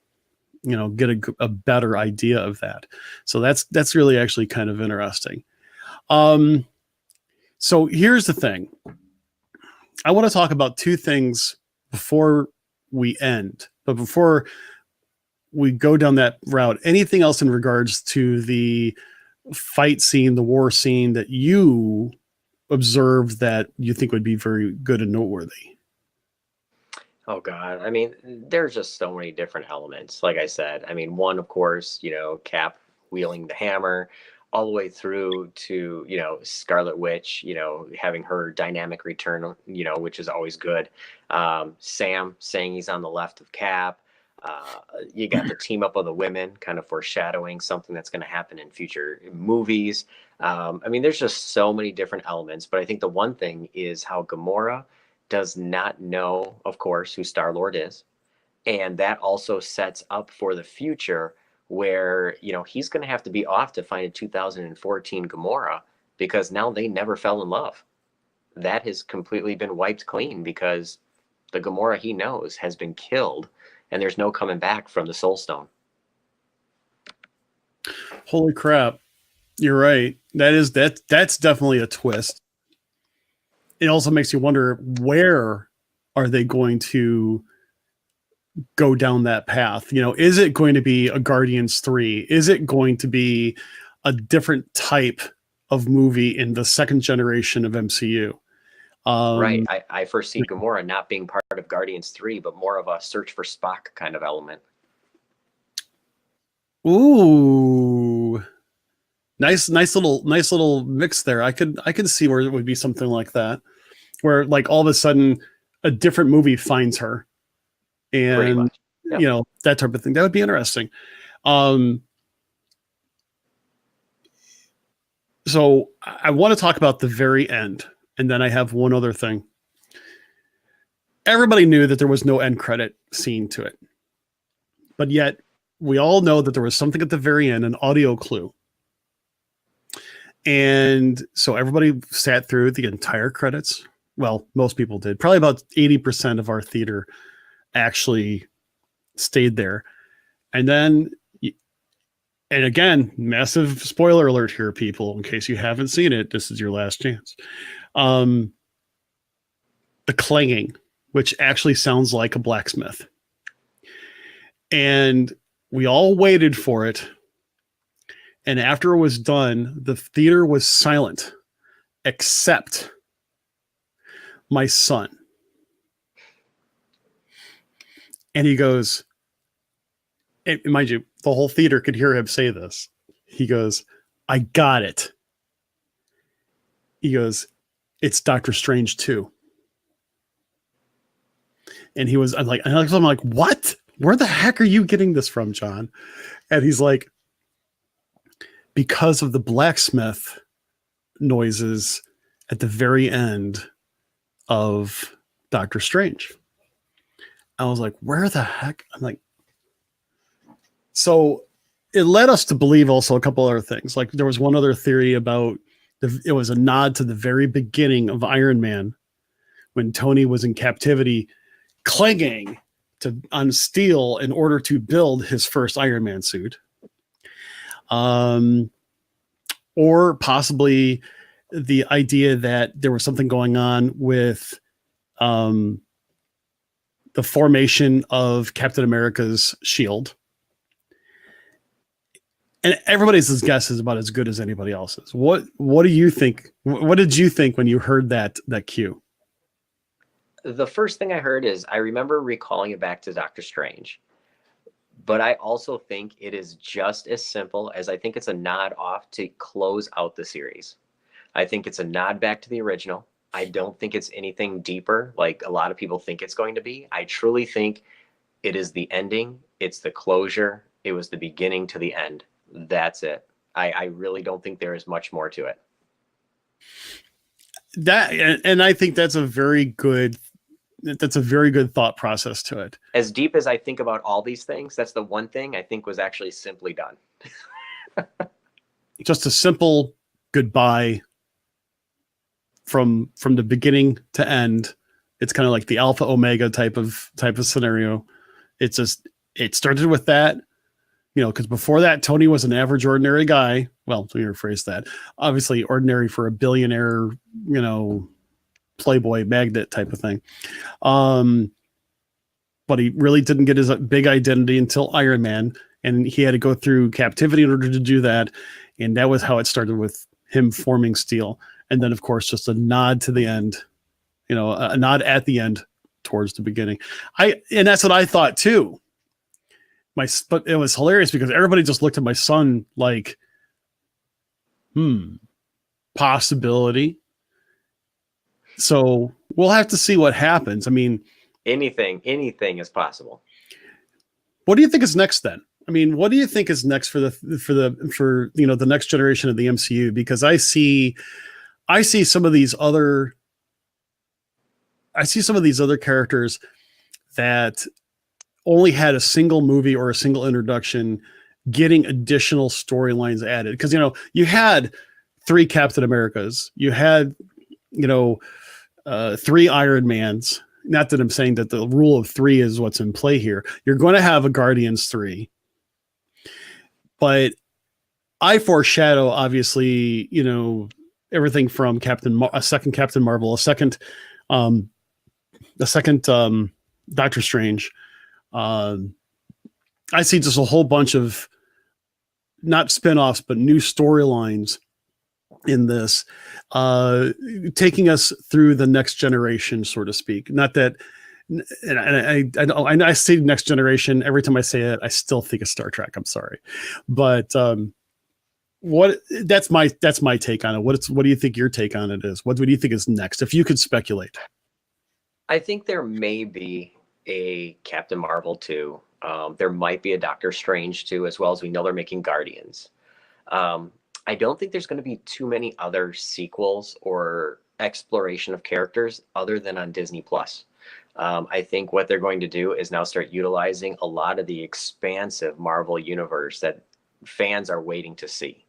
get a better idea of that. So that's really actually kind of interesting. So here's the thing. I want to talk about two things before we end, but before we go down that route, anything else in regards to the fight scene, the war scene that you observed that you think would be very good and noteworthy? Oh God. I mean, there's just so many different elements. Like I said, I mean, one, of course, Cap wielding the hammer all the way through to, Scarlet Witch, having her dynamic return, which is always good. Sam saying he's on the left of Cap. You got the team up of the women, kind of foreshadowing something that's going to happen in future movies. I mean, there's just so many different elements, but I think the one thing is how Gamora does not know, of course, who Star Lord is. And that also sets up for the future where, he's going to have to be off to find a 2014 Gamora because now they never fell in love. That has completely been wiped clean because the Gamora he knows has been killed and there's no coming back from the Soul Stone. Holy crap. You're right. That's definitely a twist. It also makes you wonder, where are they going to go down that path? Is it going to be a Guardians 3? Is it going to be a different type of movie in the second generation of MCU? Right. I foresee Gamora not being part of Guardians 3, but more of a search for Spock kind of element. Ooh. Nice little mix there. I could see where it would be something like that, where like all of a sudden a different movie finds her, Pretty and much. Yep. that type of thing. That would be interesting. So I want to talk about the very end, and then I have one other thing. Everybody knew that there was no end credit scene to it, but yet we all know that there was something at the very end, an audio clue. And so everybody sat through the entire credits. Well, most people did. Probably about 80% of our theater actually stayed there. And then, and again, massive spoiler alert here, people, in case you haven't seen it, this is your last chance. The clanging, which actually sounds like a blacksmith. And we all waited for it. And after it was done, the theater was silent, except my son. And he goes, and mind you, the whole theater could hear him say this. He goes, I got it. He goes, it's Doctor Strange 2. And I'm like, what? Where the heck are you getting this from, John? And he's like, because of the blacksmith noises at the very end of Doctor Strange. I was like, where the heck? I'm like, so it led us to believe also a couple other things. Like there was one other theory about it was a nod to the very beginning of Iron Man when Tony was in captivity, clinging on steel in order to build his first Iron Man suit. Or possibly the idea that there was something going on with the formation of Captain America's shield. and everybody's guess is about as good as anybody else's. What do you think? What did you think when you heard that cue? The first thing I heard is I remember recalling it back to Doctor Strange, but I also think it is just as simple as I think it's a nod off to close out the series. I think it's a nod back to the original. I don't think it's anything deeper like a lot of people think it's going to be. I truly think it is the ending, it's the closure, it was the beginning to the end. That's it. I really don't think there is much more to it. That and I think that's a very good thought process to it. As deep as I think about all these things, that's the one thing I think was actually simply done. Just a simple goodbye from the beginning to end. It's kind of like the alpha omega type of scenario. It's just it started with that, because before that Tony was an average ordinary guy. Well, let me rephrase that. Obviously ordinary for a billionaire, playboy magnet type of thing. But he really didn't get his big identity until Iron Man, and he had to go through captivity in order to do that. And that was how it started with him forming Steel. And then, of course, just a nod to the end, a nod at the end towards the beginning. And that's what I thought too. But it was hilarious because everybody just looked at my son like, possibility. So we'll have to see what happens. I mean, anything is possible. What do you think is next then? I mean, what do you think is next for the next generation of the MCU? Because I see some of these other characters that only had a single movie or a single introduction getting additional storylines added. Because you had 3 Captain Americas, you had 3 Iron Mans. Not that I'm saying that the rule of 3 is what's in play here. You're going to have a Guardians 3. But I foreshadow, obviously, everything from a second Captain Marvel, a second Doctor Strange. I see just a whole bunch of not spinoffs, but new storylines in this, taking us through the next generation, so to speak. Not that, and I say next generation every time I say it. I still think of Star Trek. I'm sorry, but that's my take on it. What do you think your take on it is? What do you think is next? If you could speculate, I think there may be a Captain Marvel 2. There might be a Doctor Strange 2, as well as we know they're making Guardians. I don't think there's going to be too many other sequels or exploration of characters other than on Disney Plus. I think what they're going to do is now start utilizing a lot of the expansive Marvel universe that fans are waiting to see.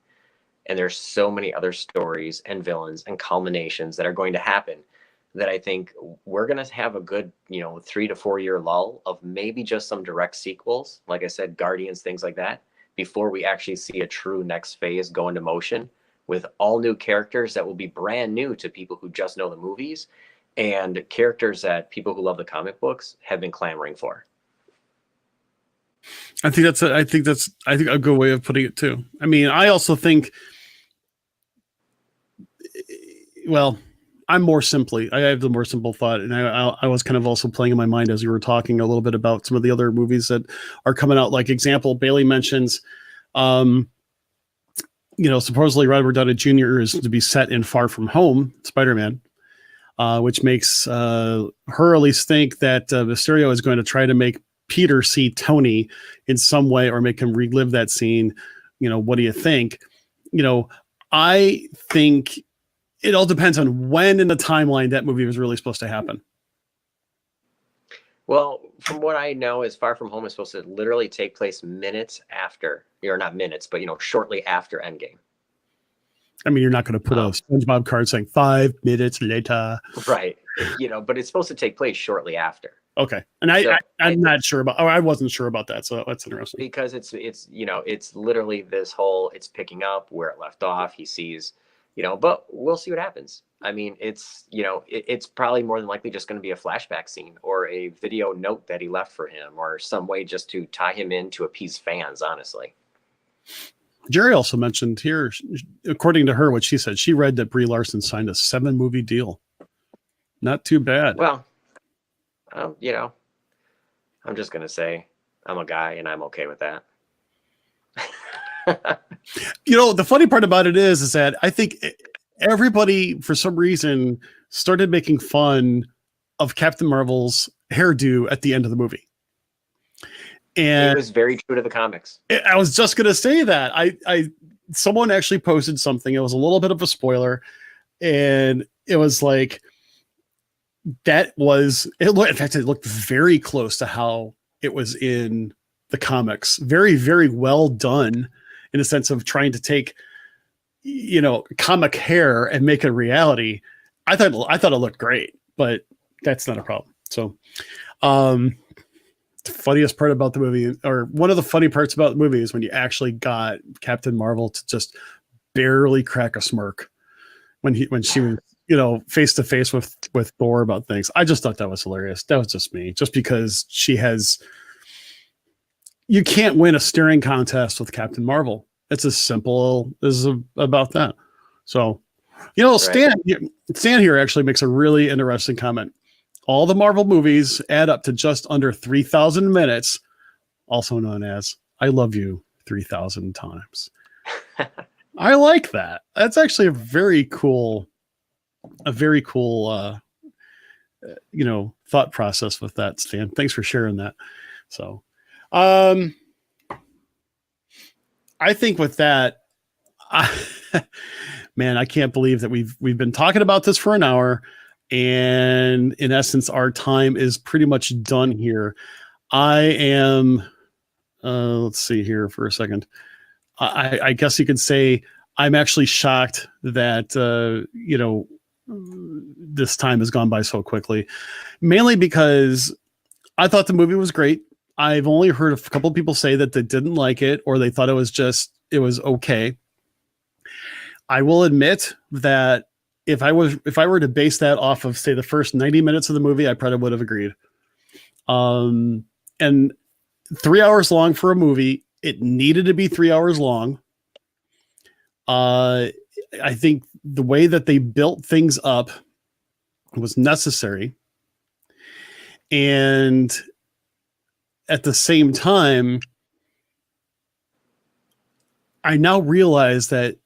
And there's so many other stories and villains and culminations that are going to happen that I think we're going to have a good, 3 to 4 year lull of maybe just some direct sequels. Like I said, Guardians, things like that, before we actually see a true next phase go into motion with all new characters that will be brand new to people who just know the movies and characters that people who love the comic books have been clamoring for. I think that's a good way of putting it too. I mean, I also think, well, I have the more simple thought, and I was kind of also playing in my mind as you were talking a little bit about some of the other movies that are coming out. Like example, Bailey mentions, supposedly Robert Downey Jr. is to be set in Far From Home, Spider-Man, which makes her at least think that Mysterio is going to try to make Peter see Tony in some way or make him relive that scene. What do you think? I think it all depends on when in the timeline that movie was really supposed to happen. Well, from what I know, is Far From Home is supposed to literally take place minutes after, or not minutes, but shortly after Endgame. I mean, you're not going to put a SpongeBob card saying 5 minutes later, right? But it's supposed to take place shortly after. Okay, and I'm not sure about. I wasn't sure about that, so that's interesting. Because it's literally this whole. It's picking up where it left off. He sees. But we'll see what happens. I mean, it's probably more than likely just going to be a flashback scene or a video note that he left for him or some way just to tie him in to appease fans, honestly. Jerry also mentioned here, according to her, what she said, she read that Brie Larson signed a 7-movie deal. Not too bad. Well, you know, I'm just gonna say I'm a guy and I'm okay with that. You know, the funny part about it is that I think everybody, for some reason, started making fun of Captain Marvel's hairdo at the end of the movie. And it was very true to the comics. I was just going to say that. Someone actually posted something. It was a little bit of a spoiler, and it was like that was it. In fact, it looked very close to how it was in the comics. Very, very well done in the sense of trying to take, you know, comic hair and make it reality. I thought it looked great, but that's not a problem. So, the funniest part about the movie, or one of the funny parts about the movie, is when you actually got Captain Marvel to just barely crack a smirk when she was, you know, face to face with Thor about things. I just thought that was hilarious. That was just me, just because you can't win a staring contest with Captain Marvel. It's as simple as about that. So, you know, Stan here actually makes a really interesting comment. All the Marvel movies add up to just under 3,000 minutes, also known as I love you 3,000 times. I like that. That's actually a very cool, you know, thought process with that, Stan. Thanks for sharing that. So, I think with that, man, I can't believe that we've been talking about this for an hour. And in essence, our time is pretty much done here. I am, let's see here for a second. I guess you could say I'm actually shocked that, you know, this time has gone by so quickly, mainly because I thought the movie was great. I've only heard a couple of people say that they didn't like it, or they thought it was okay. I will admit that if I were to base that off of, say, the first 90 minutes of the movie, I probably would have agreed. And 3 hours long for a movie, it needed to be 3 hours long. I think the way that they built things up was necessary. And at the same time, I now realize that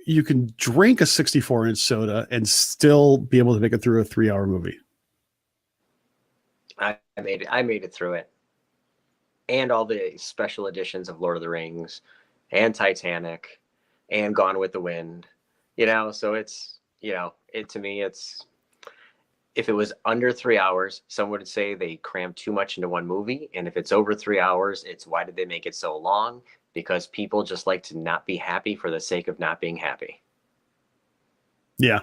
you can drink a 64-inch soda and still be able to make it through a 3-hour movie. I made it through it. And all the special editions of Lord of the Rings and Titanic and Gone with the Wind, you know, so it's, you know, to me, it's, if it was under 3 hours, some would say they crammed too much into one movie. And if it's over 3 hours, it's why did they make it so long? Because people just like to not be happy for the sake of not being happy. Yeah,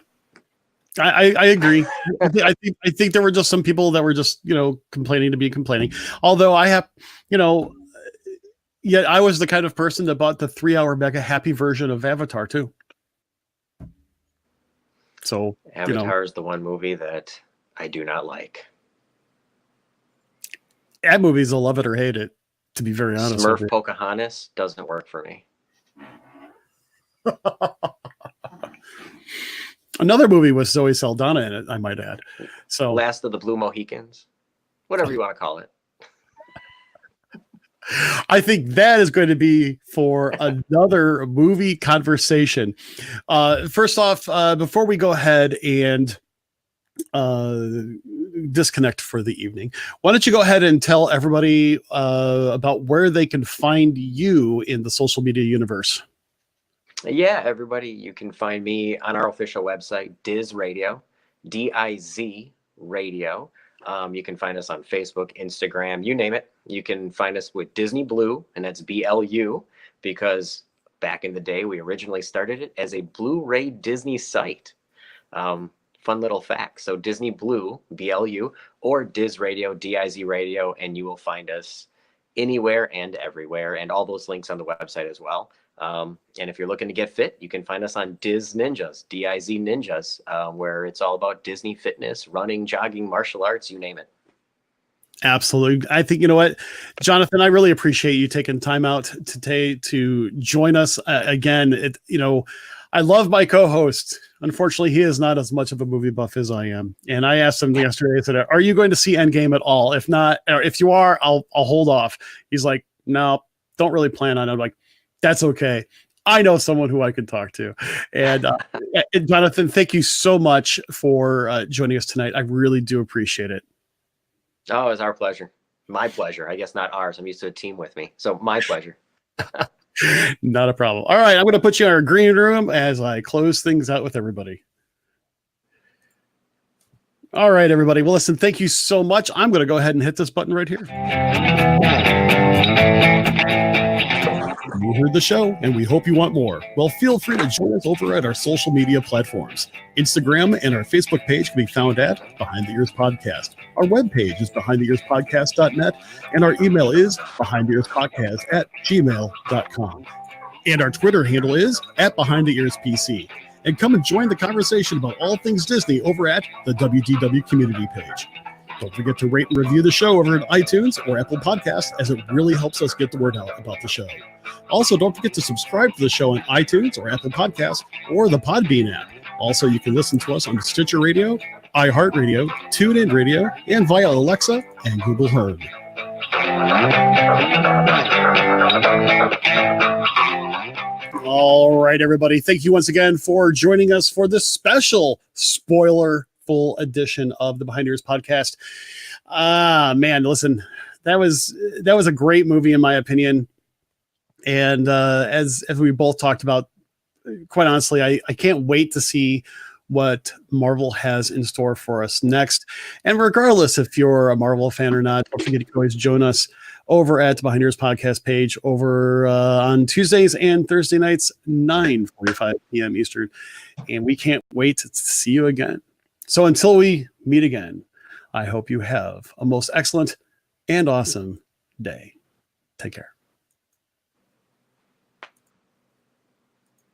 I agree. I think there were just some people that were just, you know, complaining to be complaining. Although I have, you know, yet I was the kind of person that bought the 3-hour mega happy version of Avatar too. So Avatar is the one movie that I do not like. That movie's a love it or hate it, to be very honest. Smurf Pocahontas doesn't work for me. Another movie with Zoe Saldana in it, I might add. So Last of the Blue Mohicans, whatever you want to call it. I think that is going to be for another movie conversation. First off, before we go ahead and disconnect for the evening, why don't you go ahead and tell everybody about where they can find you in the social media universe? Yeah, everybody, you can find me on our official website, Diz Radio, D-I-Z Radio. You can find us on Facebook, Instagram, you name it. You can find us with Disney Blue, and that's BLU, because back in the day, we originally started it as a Blu-ray Disney site. Fun little fact. So Disney Blue, BLU, or Diz Radio, D-I-Z Radio, and you will find us anywhere and everywhere, and all those links on the website as well. And if you're looking to get fit, you can find us on Diz Ninjas, D-I-Z Ninjas, where it's all about Disney fitness, running, jogging, martial arts, you name it. Absolutely. I think, you know what, Jonathan, I really appreciate you taking time out today to join us again. I love my co-host. Unfortunately, he is not as much of a movie buff as I am. And I asked him yesterday, I said, are you going to see Endgame at all? If not, or if you are, I'll hold off. He's like, no, don't really plan on it. I'm like, that's okay. I know someone who I could talk to. And Jonathan, thank you so much for joining us tonight. I really do appreciate it. Oh, it was our pleasure. My pleasure. I guess not ours. I'm used to a team with me. So my pleasure. Not a problem. All right. I'm going to put you in our green room as I close things out with everybody. All right, everybody. Well, listen, thank you so much. I'm going to go ahead and hit this button right here. You heard the show, and we hope you want more. Well, feel free to join us over at our social media platforms. Instagram and our Facebook page can be found at Behind the Ears Podcast. Our webpage is behindtheearspodcast.net, and our email is behindtheearspodcast@gmail.com. And our Twitter handle is @BehindTheEarsPC. And come and join the conversation about all things Disney over at the WDW community page. Don't forget to rate and review the show over at iTunes or Apple Podcasts, as it really helps us get the word out about the show. Also, don't forget to subscribe to the show on iTunes or Apple Podcasts or the Podbean app. Also, you can listen to us on Stitcher Radio, iHeartRadio, TuneIn Radio, and via Alexa and Google Home. All right, everybody. Thank you once again for joining us for this special spoiler full edition of the Behind Ears Podcast. Man, listen, that was a great movie in my opinion. And as we both talked about, quite honestly, I can't wait to see what Marvel has in store for us next. And regardless if you're a Marvel fan or not, don't forget you can always join us over at the Behind Ears Podcast page over on Tuesdays and Thursday nights, 9:45 p.m. Eastern. And we can't wait to see you again. So until we meet again, I hope you have a most excellent and awesome day. Take care.